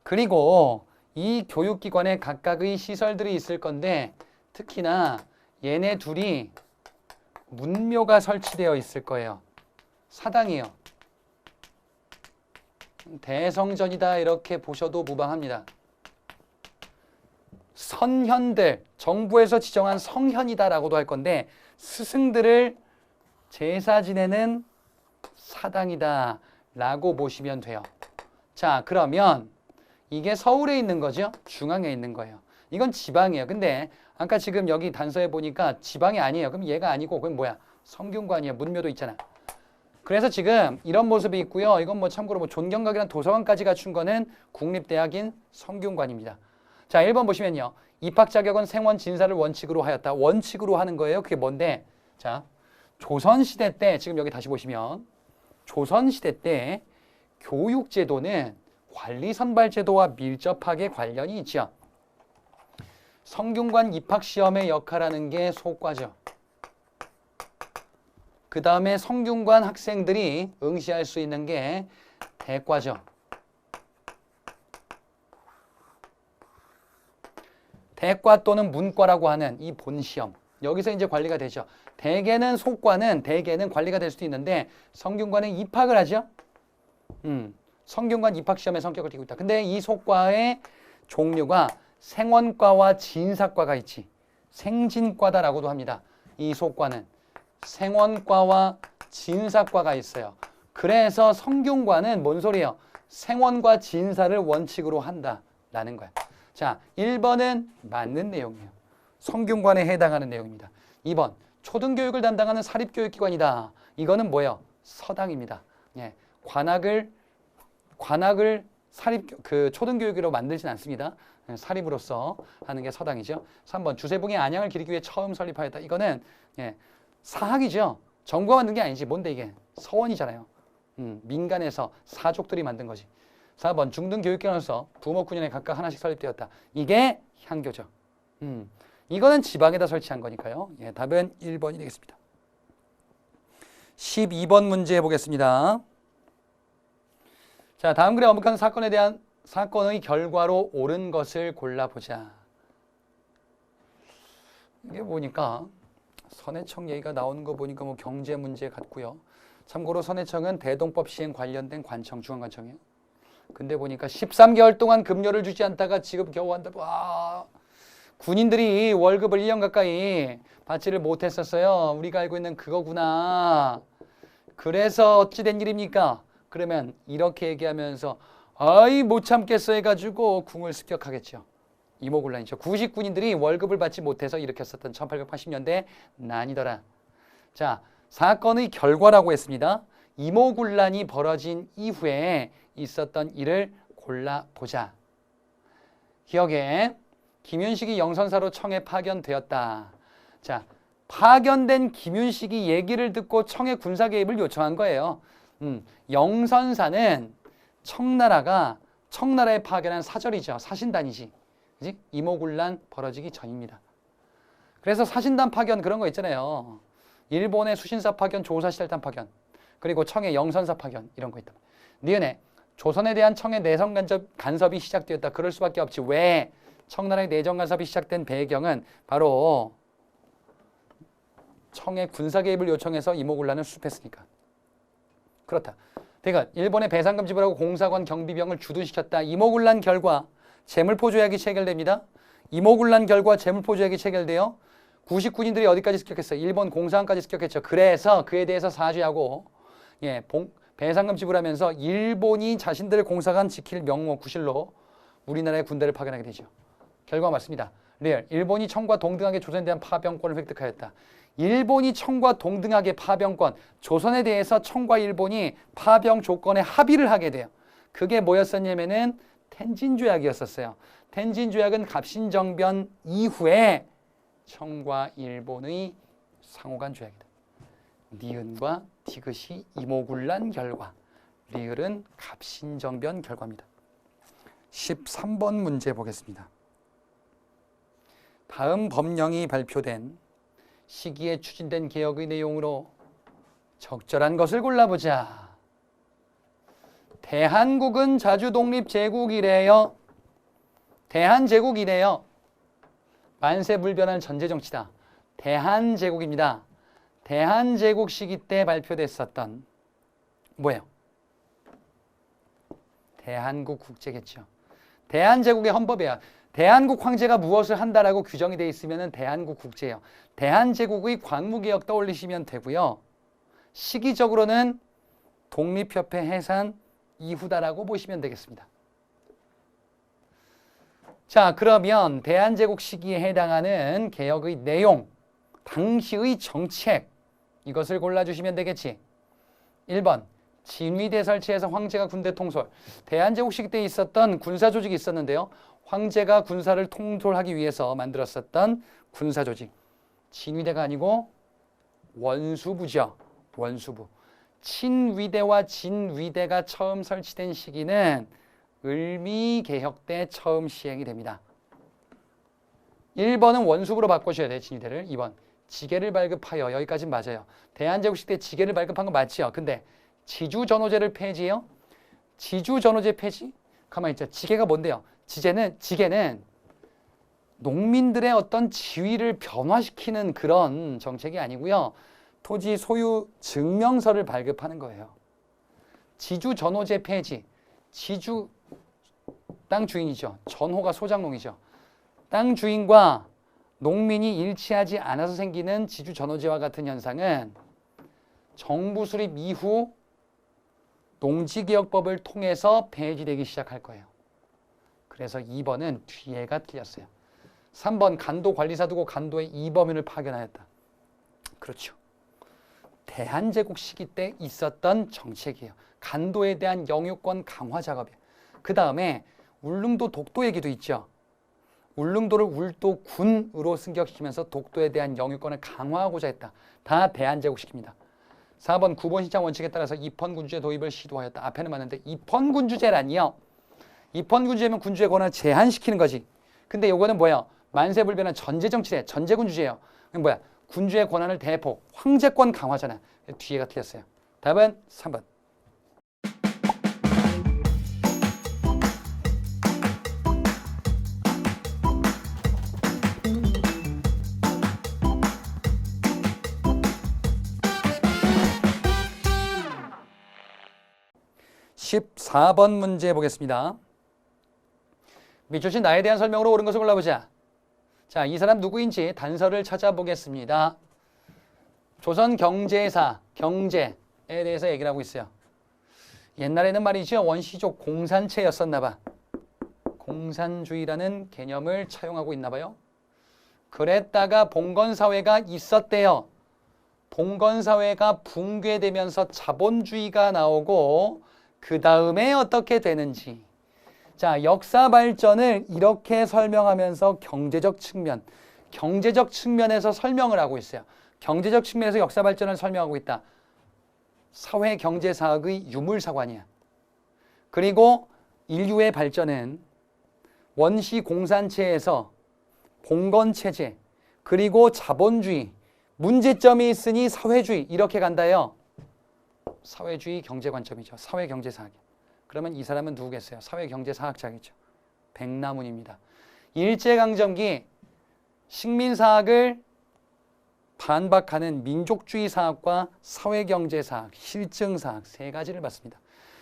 그리고 이 교육기관에 각각의 시설들이 있을 건데 특히나 얘네 둘이 문묘가 설치되어 있을 거예요. 사당이요. 대성전이다 이렇게 보셔도 무방합니다. 선현들, 정부에서 지정한 성현이다라고도 할 건데 스승들을 제사 지내는 사당이다 라고 보시면 돼요. 자, 그러면 이게 서울에 있는 거죠? 중앙에 있는 거예요. 이건 지방이에요. 근데 아까 지금 여기 단서에 보니까 지방이 아니에요. 그럼 얘가 아니고 그건 뭐야? 성균관이에요. 문묘도 있잖아. 그래서 지금 이런 모습이 있고요. 이건 뭐 참고로 뭐 존경각이랑 도서관까지 갖춘 거는 국립대학인 성균관입니다. 자, 1번 보시면요. 입학 자격은 생원 진사를 원칙으로 하였다. 원칙으로 하는 거예요. 그게 뭔데? 자, 조선시대 때 지금 여기 다시 보시면 조선시대 때 교육제도는 관리선발제도와 밀접하게 관련이 있죠. 성균관 입학시험의 역할하는 게 소과죠. 그 다음에 성균관 학생들이 응시할 수 있는 게 대과죠. 대과 또는 문과라고 하는 이 본시험. 여기서 이제 관리가 되죠. 대개는 소과는 대개는 관리가 될 수도 있는데 성균관에 입학을 하죠. 성균관 입학시험의 성격을 띠고 있다. 근데 이 소과의 종류가 생원과와 진사과가 있지. 생진과다라고도 합니다. 이 소과는 생원과와 진사과가 있어요. 그래서 성균관은 뭔 소리예요? 생원과 진사를 원칙으로 한다라는 거야. 자, 1번은 맞는 내용이에요. 성균관에 해당하는 내용입니다. 2번, 초등교육을 담당하는 사립교육기관이다. 이거는 뭐예요? 서당입니다. 예, 관악을 초등교육으로 만들진 않습니다. 사립으로서 하는 게 서당이죠. 3번, 주세봉이 안양을 기리기 위해 처음 설립하였다. 이거는 사학이죠. 정부가 만든 게 아니지. 뭔데 이게? 서원이잖아요. 민간에서 사족들이 만든 거지. 4번, 중등교육기관으로서 부모 9년에 각각 하나씩 설립되었다. 이게 향교죠. 이거는 지방에다 설치한 거니까요. 예, 답은 1번이 되겠습니다. 12번 문제 보겠습니다. 자, 다음 글에 언급한 사건에 대한 사건의 결과로 옳은 것을 골라보자. 이게 보니까 선해청 얘기가 나오는 거 보니까 뭐 경제 문제 같고요. 참고로 선해청은 대동법 시행 관련된 관청, 중앙관청이에요. 근데 보니까 13개월 동안 급료를 주지 않다가 지금 겨우 한다고. 와, 군인들이 월급을 1년 가까이 받지를 못했었어요. 우리가 알고 있는 그거구나. 그래서 어찌 된 일입니까? 그러면 이렇게 얘기하면서 아이 못 참겠어 해가지고 궁을 습격하겠죠. 이모군란이죠. 구식군인들이 월급을 받지 못해서 일으켰었던 1880년대 난이더라. 자, 사건의 결과라고 했습니다. 이모군란이 벌어진 이후에 있었던 일을 골라보자. 기억에 김윤식이 영선사로 청에 파견되었다. 자, 파견된 김윤식이 얘기를 듣고 청에 군사 개입을 요청한 거예요. 영선사는 청나라에 파견한 사절이죠. 사신단이지. 그지? 이모군란 벌어지기 전입니다. 그래서 사신단 파견 그런 거 있잖아요. 일본의 수신사 파견, 조사시달단 파견, 그리고 청의 영선사 파견 이런 거 있다. 니은에 조선에 대한 청의 내정 간섭이 시작되었다. 그럴 수밖에 없지. 왜? 청나라의 내정 간섭이 시작된 배경은 바로 청의 군사 개입을 요청해서 이모군란을 수습했으니까. 그렇다. 그러니까 일본의 배상금 지불하고 공사관 경비병을 주둔시켰다. 이모군란 결과 재물포 조약이 체결됩니다. 이모군란 결과 재물포 조약이 체결돼요. 99인들이 어디까지 습격했어요? 일본 공사관까지 습격했죠. 그래서 그에 대해서 사죄하고 배상금 지불하면서 일본이 자신들의 공사관 지킬 명목 구실로 우리나라의 군대를 파견하게 되죠. 결과가 맞습니다. 리얼. 일본이 청과 동등하게 조선에 대한 파병권을 획득하였다. 일본이 청과 동등하게 파병권, 조선에 대해서 청과 일본이 파병 조건에 합의를 하게 돼요. 그게 뭐였었냐면은 텐진조약이었었어요. 텐진조약은 갑신정변 이후에 청과 일본의 상호간 조약이다. 니은과 디귿이 이모군란 결과, 리을은 갑신정변 결과입니다. 13번 문제 보겠습니다. 다음 법령이 발표된 시기에 추진된 개혁의 내용으로 적절한 것을 골라보자. 대한국은 자주 독립 제국 이래요. 대한제국 이래요. 만세불변한 전제정치다. 대한제국입니다. 대한제국 시기 때 발표됐었던 뭐예요? 대한국 국제겠죠. 대한제국의 헌법이에요. 대한국 황제가 무엇을 한다라고 규정이 되어 있으면 대한국 국제예요. 대한제국의 광무개혁 떠올리시면 되고요. 시기적으로는 독립협회 해산 이후다라고 보시면 되겠습니다. 자, 그러면 대한제국 시기에 해당하는 개혁의 내용, 당시의 정책, 이것을 골라주시면 되겠지. 1번, 진위대 설치해서 황제가 군대 통솔. 대한제국 시기 때 있었던 군사조직이 있었는데요. 황제가 군사를 통솔하기 위해서 만들었었던 군사조직. 진위대가 아니고 원수부죠. 원수부. 친위대와 진위대가 처음 설치된 시기는 을미개혁 때 처음 시행이 됩니다. 1번은 원수부로 바꾸셔야 돼요. 진위대를. 2번 지계를 발급하여. 여기까지는 맞아요. 대한제국 시대 때 지계를 발급한 거 맞죠? 근데 지주전호제를 폐지해요. 지주전호제 폐지? 가만히 있죠. 지계가 뭔데요? 지계는 농민들의 어떤 지위를 변화시키는 그런 정책이 아니고요. 토지 소유 증명서를 발급하는 거예요. 지주전호제 폐지. 지주 땅 주인이죠. 전호가 소작농이죠. 땅 주인과 농민이 일치하지 않아서 생기는 지주전호제와 같은 현상은 정부 수립 이후 농지개혁법을 통해서 폐지되기 시작할 거예요. 그래서 2번은 뒤에가 틀렸어요. 3번 간도관리사 두고 간도에 이범윤을 파견하였다. 그렇죠. 대한제국 시기 때 있었던 정책이에요. 간도에 대한 영유권 강화 작업이에요. 그 다음에 울릉도 독도 얘기도 있죠. 울릉도를 울도군으로 승격시키면서 독도에 대한 영유권을 강화하고자 했다. 다 대한제국 시기입니다. 4번 구본신장 원칙에 따라서 입헌군주제 도입을 시도하였다. 앞에는 맞는데 입헌군주제라니요. 입헌군주제면 군주의 권한을 제한시키는 거지. 근데 요거는 뭐예요? 만세불변한 전제정치제, 전제군주제예요. 뭐야? 군주의 권한을 대폭, 황제권 강화잖아. 뒤에가 틀렸어요. 답은 3번. (14번) 문제 보겠습니다. 밑줄신 나에 대한 설명으로 옳은 것을 골라보자. 자, 이 사람 누구인지 단서를 찾아보겠습니다. 조선 경제사, 경제에 대해서 얘기를 하고 있어요. 옛날에는 말이죠. 원시족 공산체였었나 봐. 공산주의라는 개념을 차용하고 있나 봐요. 그랬다가 봉건사회가 있었대요. 봉건사회가 붕괴되면서 자본주의가 나오고 그 다음에 어떻게 되는지. 자, 역사 발전을 이렇게 설명하면서 경제적 측면에서 설명을 하고 있어요. 경제적 측면에서 역사 발전을 설명하고 있다. 사회경제사학의 유물사관이야. 그리고 인류의 발전은 원시 공산체에서 봉건체제, 그리고 자본주의, 문제점이 있으니 사회주의 이렇게 간다요. 사회주의 경제관점이죠. 사회경제사학. 그러면 이 사람은 누구겠어요? 사회경제사학자겠죠. 백남훈입니다. 일제강점기 식민사학을 반박하는 민족주의 사학과 사회경제사학, 실증사학 세 가지를 봤습니다.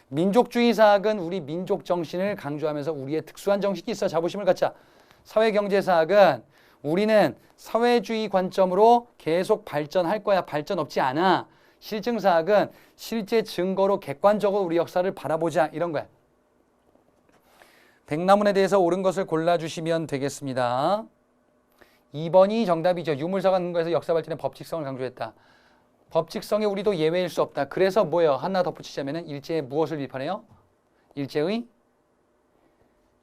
민족주의 사학은 우리 민족 정신을 강조하면서 우리의 특수한 정신이 있어 자부심을 갖자. 사회경제사학은 우리는 사회주의 관점으로 계속 발전할 거야. 발전 없지 않아. 실증사학은 실제 증거로 객관적으로 우리 역사를 바라보자. 이런 거야. 백남훈에 대해서 옳은 것을 골라주시면 되겠습니다. 2번이 정답이죠. 유물사관 근거에서 역사 발전의 법칙성을 강조했다. 법칙성에 우리도 예외일 수 없다. 그래서 뭐예요? 하나 덧붙이자면 일제의 무엇을 비판해요? 일제의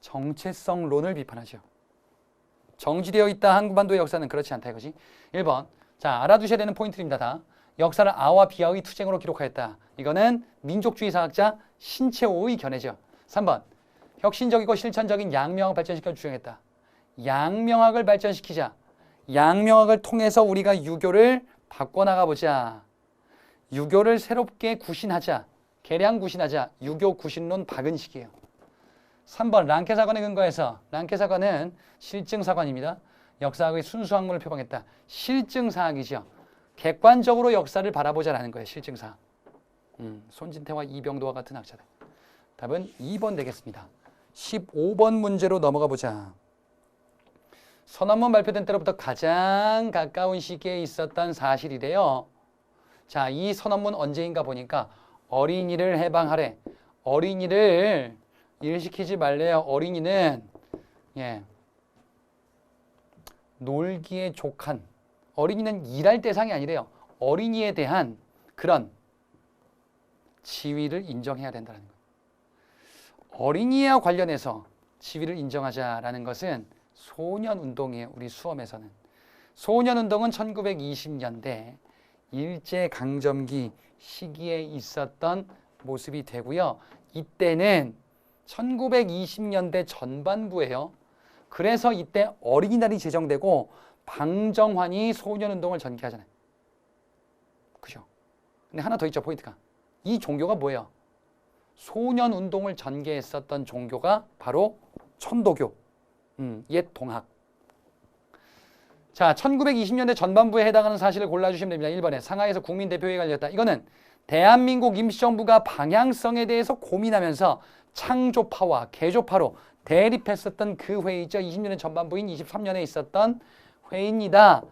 정체성론을 비판하죠. 정지되어 있다. 한반도의 역사는 그렇지 않다 이거지. 1번. 자, 알아두셔야 되는 포인트입니다. 다. 역사를 아와 비하의 투쟁으로 기록하였다. 이거는 민족주의 사학자 신채호의 견해죠. 3번. 혁신적이고 실천적인 양명학을 발전시켜 주장했다. 양명학을 발전시키자. 양명학을 통해서 우리가 유교를 바꿔나가보자. 유교를 새롭게 구신하자. 개량 구신하자. 유교 구신론 박은식이에요. 3번 랑케사관에 근거해서 랑케사관은 실증사관입니다. 역사학의 순수학문을 표방했다. 실증사학이죠. 객관적으로 역사를 바라보자라는 거예요. 실증사학. 손진태와 이병도와 같은 학자들. 답은 2번 되겠습니다. 15번 문제로 넘어가 보자. 선언문 발표된 때로부터 가장 가까운 시기에 있었던 사실이래요. 자, 이 선언문 언제인가 보니까 어린이를 해방하래. 어린이를 일시키지 말래요. 어린이는 놀기에 족한. 어린이는 일할 대상이 아니래요. 어린이에 대한 그런 지위를 인정해야 된다는 거예요. 어린이와 관련해서 지위를 인정하자라는 것은 소년운동이에요. 우리 수험에서는. 소년운동은 1920년대 일제강점기 시기에 있었던 모습이 되고요. 이때는 1920년대 전반부예요. 그래서 이때 어린이날이 제정되고 방정환이 소년운동을 전개하잖아요. 그죠? 근데 하나 더 있죠, 포인트가. 이 종교가 뭐예요? 소년운동을 전개했었던 종교가 바로 천도교, 옛 동학. 자, 1920년대 전반부에 해당하는 사실을 골라주시면 됩니다. 1번에 상하이에서 국민대표회의가 열렸다. 이거는 대한민국 임시정부가 방향성에 대해서 고민하면서 창조파와 개조파로 대립했었던 그 회의죠. 20년의 전반부인 23년에 있었던 회의입니다.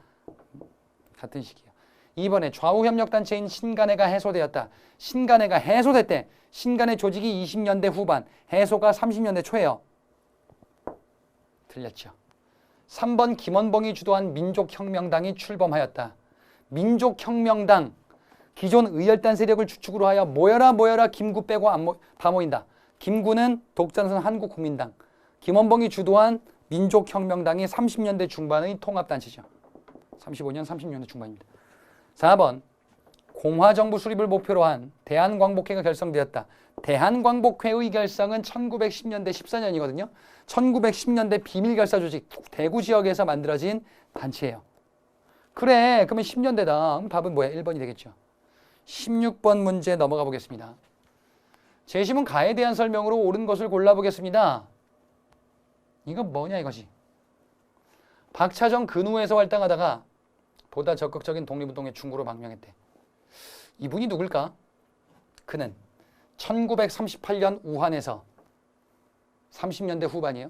같은 시기요. 2번에 좌우협력단체인 신간회가 해소되었다. 신간회가 해소됐대. 신간회 조직이 20년대 후반, 해소가 30년대 초예요. 틀렸죠. 3번 김원봉이 주도한 민족혁명당이 출범하였다. 민족혁명당, 기존 의열단 세력을 주축으로 하여 모여라 김구 빼고 다 모인다. 김구는 독자선 한국국민당, 김원봉이 주도한 민족혁명당이 30년대 중반의 통합단체죠. 35년, 30년대 중반입니다. 4번 공화정부 수립을 목표로 한 대한광복회가 결성되었다. 대한광복회의 결성은 1910년대 14년이거든요. 1910년대 비밀결사 조직 대구 지역에서 만들어진 단체예요. 그래, 그러면 10년대다. 답은 뭐야? 1번이 되겠죠. 16번 문제 넘어가 보겠습니다. 제시문 가에 대한 설명으로 옳은 것을 골라보겠습니다. 이건 뭐냐 이것이. 박차정 근우에서 활동하다가 보다 적극적인 독립운동에 중구로 망명했대. 이분이 누굴까? 그는 1938년 우한에서 30년대 후반이에요.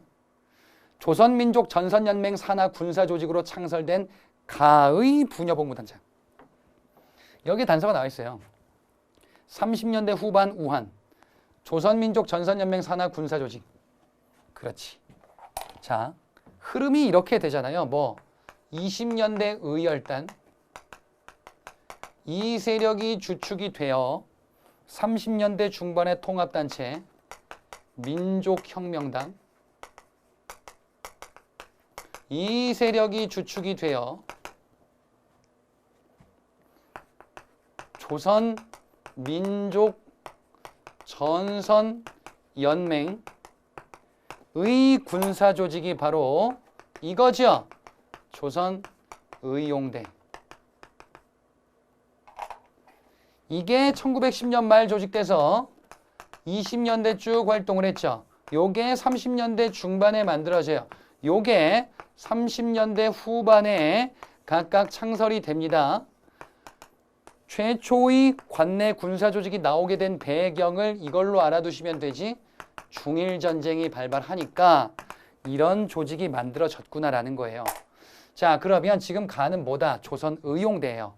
조선민족 전선연맹 산하 군사조직으로 창설된 가의 부녀복무단장. 여기에 단서가 나와 있어요. 30년대 후반 우한, 조선민족 전선연맹 산하 군사조직. 그렇지. 자, 흐름이 이렇게 되잖아요. 20년대 의열단, 이 세력이 주축이 되어 30년대 중반의 통합단체, 민족혁명당. 이 세력이 주축이 되어 조선민족전선연맹의 군사조직이 바로 이거죠. 조선의용대. 이게 1910년 말 조직돼서 20년대 쭉 활동을 했죠. 요게 30년대 중반에 만들어져요. 요게 30년대 후반에 각각 창설이 됩니다. 최초의 관내 군사조직이 나오게 된 배경을 이걸로 알아두시면 되지. 중일전쟁이 발발하니까 이런 조직이 만들어졌구나라는 거예요. 자, 그러면 지금 가는 뭐다? 조선의용대예요.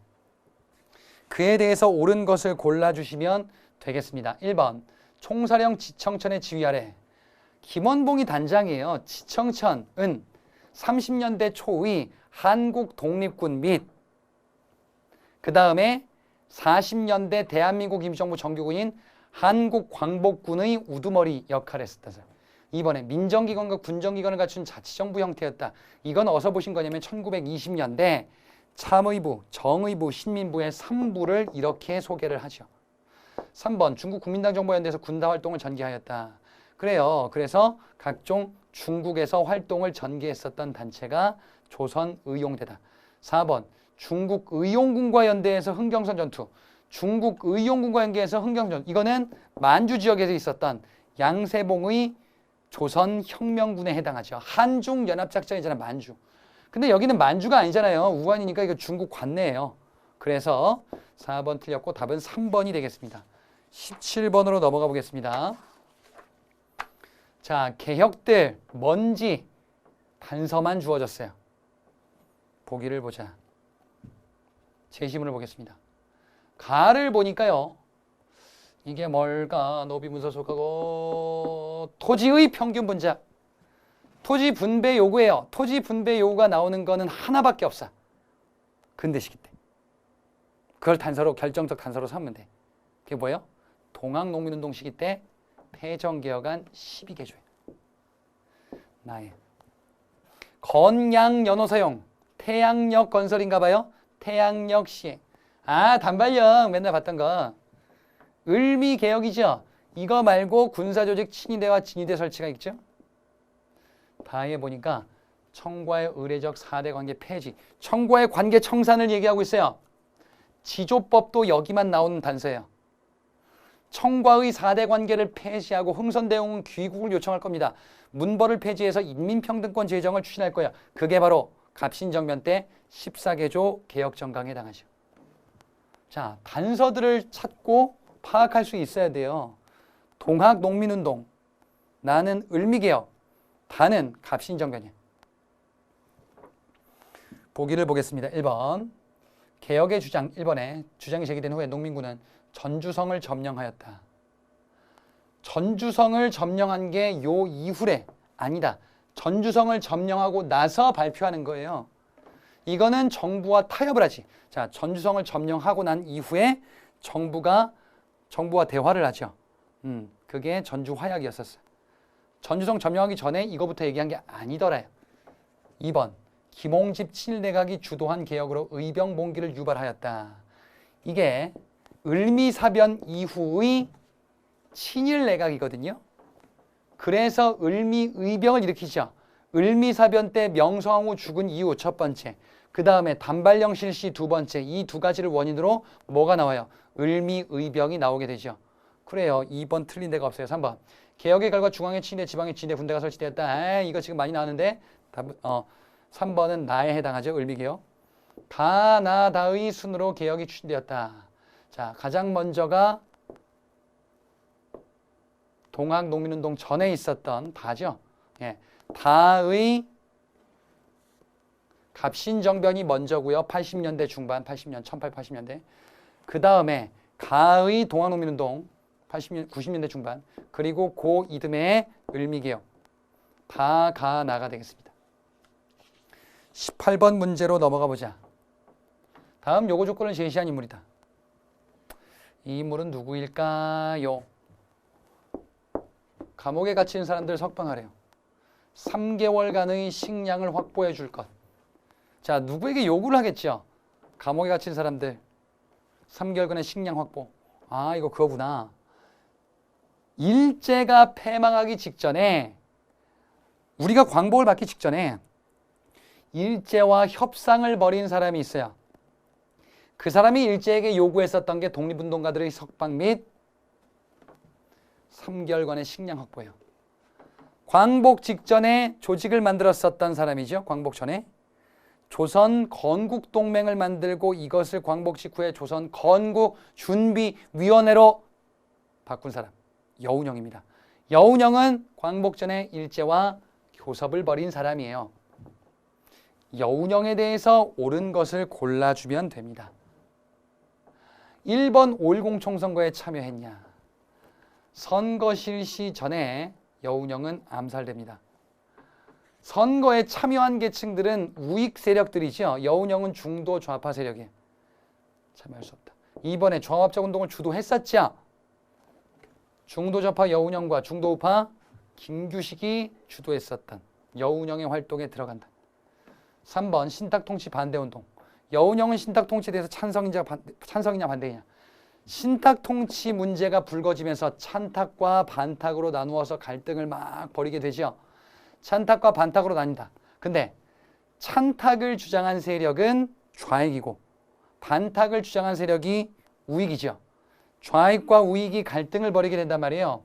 그에 대해서 옳은 것을 골라주시면 되겠습니다. 1번 총사령 지청천의 지휘 아래. 김원봉이 단장이에요. 지청천은 30년대 초의 한국 독립군 및 그 다음에 40년대 대한민국 임시정부 정규군인 한국광복군의 우두머리 역할을 했었다. 이번에 민정기관과 군정기관을 갖춘 자치정부 형태였다. 이건 어디서 보신 거냐면 1920년대 참의부, 정의부, 신민부의 3부를 이렇게 소개를 하죠. 3번 중국 국민당 정보연대에서 군사 활동을 전개하였다. 그래요. 그래서 각종 중국에서 활동을 전개했었던 단체가 조선의용대다. 4번 중국 의용군과 연대해서 흥경선 전투. 중국 의용군과 연계해서 흥경선 전투. 이거는 만주 지역에서 있었던 양세봉의 조선혁명군에 해당하죠. 한중연합작전이잖아, 만주. 근데 여기는 만주가 아니잖아요. 우한이니까 이거 중국 관내예요. 그래서 4번 틀렸고 답은 3번이 되겠습니다. 17번으로 넘어가 보겠습니다. 자, 개혁들 뭔지 단서만 주어졌어요. 보기를 보자. 제시문을 보겠습니다. 가를 보니까요. 이게 뭘까? 노비문서 속하고 토지의 평균 분자. 토지 분배 요구예요. 토지 분배 요구가 나오는 거는 하나밖에 없어. 근대 시기 때. 그걸 단서로 결정적 단서로 삼으면 돼. 그게 뭐예요? 동학농민운동 시기 때 패정개혁안 12개조예요. 나의 건양 연호사용 태양역 건설인가 봐요. 태양역 시행. 아, 단발령 맨날 봤던 거. 을미개혁이죠. 이거 말고 군사조직 친위대와 진위대 설치가 있죠. 다에 보니까 청과의 의례적 4대 관계 폐지. 청과의 관계 청산을 얘기하고 있어요. 지조법도 여기만 나오는 단서예요. 청과의 4대 관계를 폐지하고 흥선대원군 귀국을 요청할 겁니다. 문벌을 폐지해서 인민평등권 제정을 추진할 거예요. 그게 바로 갑신정변 때 14개조 개혁정강에 해당하죠. 자, 단서들을 찾고 파악할 수 있어야 돼요. 동학농민운동, 나는 을미개혁, 다는 갑신정변이에요. 보기를 보겠습니다. 1번 개혁의 주장 1번에 주장이 제기된 후에 농민군은 전주성을 점령하였다. 전주성을 점령한 게 요 이후래 아니다. 전주성을 점령하고 나서 발표하는 거예요. 이거는 정부와 타협을 하지. 자, 전주성을 점령하고 난 이후에 정부와 대화를 하죠. 그게 전주화약이었었어요. 전주성 점령하기 전에 이거부터 얘기한 게 아니더라요. 2번 김홍집 친일내각이 주도한 개혁으로 의병봉기를 유발하였다. 이게 을미사변 이후의 친일내각이거든요. 그래서 을미의병을 일으키죠. 을미사변 때 명성황후 죽은 이후 첫 번째, 그 다음에 단발령 실시 두 번째, 이 두 가지를 원인으로 뭐가 나와요? 을미의병이 나오게 되죠. 그래요. 2번 틀린 데가 없어요. 3번 개혁의 결과 중앙의 친일, 지방의 진대 군대가 설치되었다. 이거 지금 많이 나왔는데 3번은 나에 해당하죠. 을미개혁. 다나다의 순으로 개혁이 추진되었다. 자, 가장 먼저가 동학농민운동 전에 있었던 다죠. 예, 다의 갑신정변이 먼저고요. 80년대 중반, 1880년대. 그 다음에 가의 동학농민운동 90년대 중반. 그리고 고 이듬해의 을미개혁. 다 가 나가 되겠습니다. 18번 문제로 넘어가 보자. 다음 요구 조건을 제시한 인물이다. 이 인물은 누구일까요? 감옥에 갇힌 사람들 석방하래요. 3개월간의 식량을 확보해 줄 것. 자, 누구에게 요구를 하겠죠? 감옥에 갇힌 사람들 3개월간의 식량 확보. 아, 이거 그거구나. 일제가 패망하기 직전에, 우리가 광복을 받기 직전에 일제와 협상을 벌인 사람이 있어요. 그 사람이 일제에게 요구했었던 게 독립운동가들의 석방 및 3개월간의 식량 확보예요. 광복 직전에 조직을 만들었었던 사람이죠. 광복 전에. 조선 건국동맹을 만들고 이것을 광복 직후에 조선 건국준비위원회로 바꾼 사람. 여운형입니다. 여운형은 광복 전에 일제와 교섭을 벌인 사람이에요. 여운형에 대해서 옳은 것을 골라주면 됩니다. 1번 5.10 총선거에 참여했냐? 선거 실시 전에 여운형은 암살됩니다. 선거에 참여한 계층들은 우익 세력들이죠. 여운형은 중도 좌파 세력이에요. 참여할 수 없다. 이번에 종합적 운동을 주도했었죠. 중도 좌파 여운형과 중도 우파 김규식이 주도했었던 여운형의 활동에 들어간다. 3번 신탁통치 반대운동. 여운형은 신탁통치에 대해서 찬성이냐 반대이냐. 신탁통치 문제가 불거지면서 찬탁과 반탁으로 나누어서 갈등을 막 벌이게 되죠. 찬탁과 반탁으로 나뉜다. 근데 찬탁을 주장한 세력은 좌익이고 반탁을 주장한 세력이 우익이죠. 좌익과 우익이 갈등을 벌이게 된단 말이에요.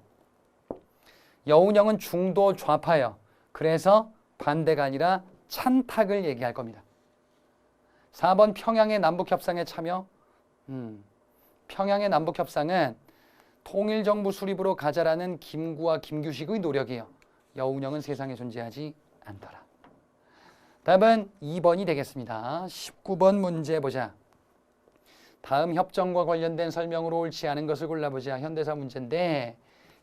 여운형은 중도 좌파예요. 그래서 반대가 아니라 찬탁을 얘기할 겁니다. 4번 평양의 남북협상에 참여. 평양의 남북협상은 통일정부 수립으로 가자라는 김구와 김규식의 노력이에요. 여운형은 세상에 존재하지 않더라. 답은 2번이 되겠습니다. 19번 문제 보자. 다음 협정과 관련된 설명으로 옳지 않은 것을 골라보자. 현대사 문제인데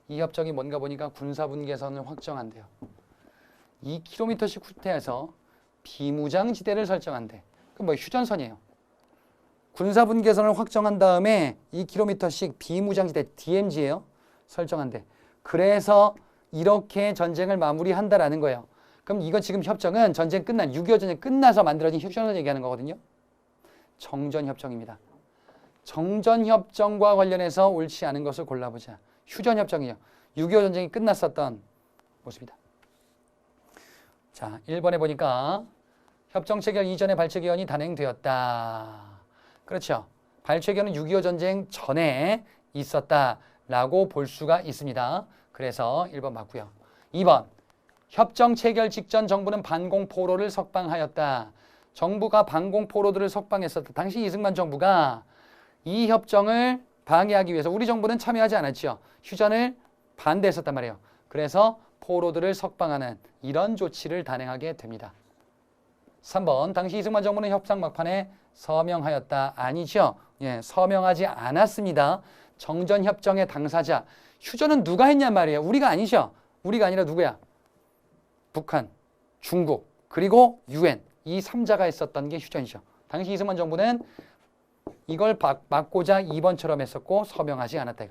이 협정이 뭔가 보니까 군사분계선을 확정한대요. 2km씩 후퇴해서 비무장지대를 설정한대. 그럼 뭐 휴전선이에요. 군사분계선을 확정한 다음에 2km씩 비무장지대 DMZ예요. 설정한대. 그래서 이렇게 전쟁을 마무리한다라는 거예요. 그럼 이거 지금 협정은 전쟁 끝난 6.25 전쟁 끝나서 만들어진 휴전선 얘기하는 거거든요. 정전협정입니다. 정전협정과 관련해서 옳지 않은 것을 골라보자. 휴전협정이요. 6.25 전쟁이 끝났었던 모습이다. 자, 1번에 보니까 협정 체결 이전에 발췌기원이 단행되었다. 그렇죠. 발췌기원은 6.25 전쟁 전에 있었다라고 볼 수가 있습니다. 그래서 1번 맞고요. 2번 협정 체결 직전 정부는 반공포로를 석방하였다. 정부가 반공포로들을 석방했었다. 당시 이승만 정부가 이 협정을 방해하기 위해서 우리 정부는 참여하지 않았죠. 휴전을 반대했었단 말이에요. 그래서 포로들을 석방하는 이런 조치를 단행하게 됩니다. 3번 당시 이승만 정부는 협상 막판에 서명하였다. 아니죠. 예, 서명하지 않았습니다. 정전협정의 당사자. 휴전은 누가 했냔 말이에요. 우리가 아니죠. 우리가 아니라 누구야? 북한, 중국, 그리고 UN. 이 3자가 했었던 게 휴전이죠. 당시 이승만 정부는 이걸 막고자 2번처럼 했었고 서명하지 않았다.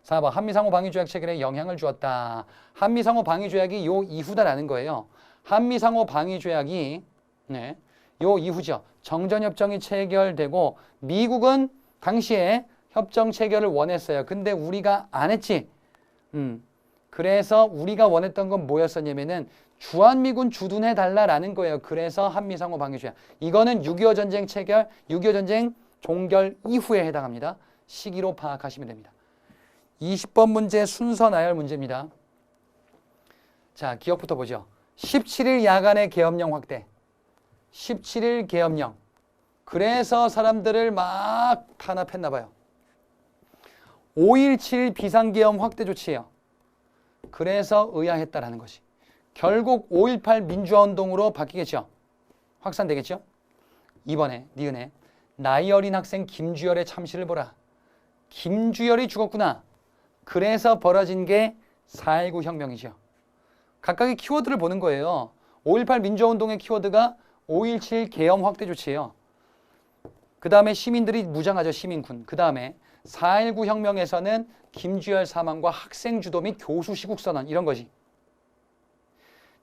4번 한미상호 방위조약 체결에 영향을 주었다. 한미상호 방위조약이 요 이후다라는 거예요. 한미상호 방위조약이 요 이후죠. 정전협정이 체결되고 미국은 당시에 협정 체결을 원했어요. 근데 우리가 안 했지. 그래서 우리가 원했던 건 뭐였었냐면은 주한미군 주둔해달라라는 거예요. 그래서 한미상호 방위조약. 이거는 6.25 전쟁 체결, 6.25 전쟁 종결 이후에 해당합니다. 시기로 파악하시면 됩니다. 20번 문제 순서 나열 문제입니다. 자, 기억부터 보죠. 17일 야간의 계엄령 확대. 17일 계엄령. 그래서 사람들을 막 탄압했나 봐요. 5.17 비상계엄 확대 조치예요. 그래서 의아했다라는 것이. 결국 5.18 민주화운동으로 바뀌겠죠. 확산되겠죠. 이번에 니은에 나이 어린 학생 김주열의 참시를 보라. 김주열이 죽었구나. 그래서 벌어진 게 4.19 혁명이죠. 각각의 키워드를 보는 거예요. 5.18 민주화운동의 키워드가 5.17 계엄 확대 조치예요. 그 다음에 시민들이 무장하죠. 시민군. 그 다음에 4.19 혁명에서는 김주열 사망과 학생 주도 및 교수 시국 선언 이런 것이.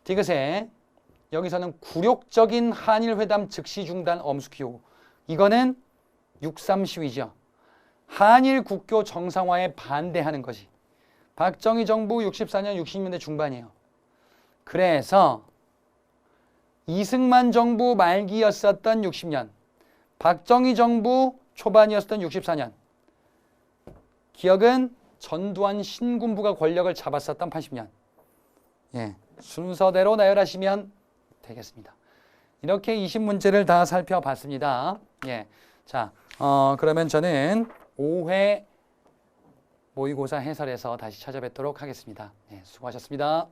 디귿에 여기서는 굴욕적인 한일 회담 즉시 중단 엄숙히 요구. 이거는 6.3 시위죠. 한일 국교 정상화에 반대하는 것이. 박정희 정부 64년 60년대 중반이에요. 그래서 이승만 정부 말기였었던 60년, 박정희 정부 초반이었던 64년, 기억은 전두환 신군부가 권력을 잡았었던 80년. 예, 순서대로 나열하시면 되겠습니다. 이렇게 20문제를 다 살펴봤습니다. 예, 자, 그러면 저는 5회 모의고사 해설에서 다시 찾아뵙도록 하겠습니다. 예, 수고하셨습니다.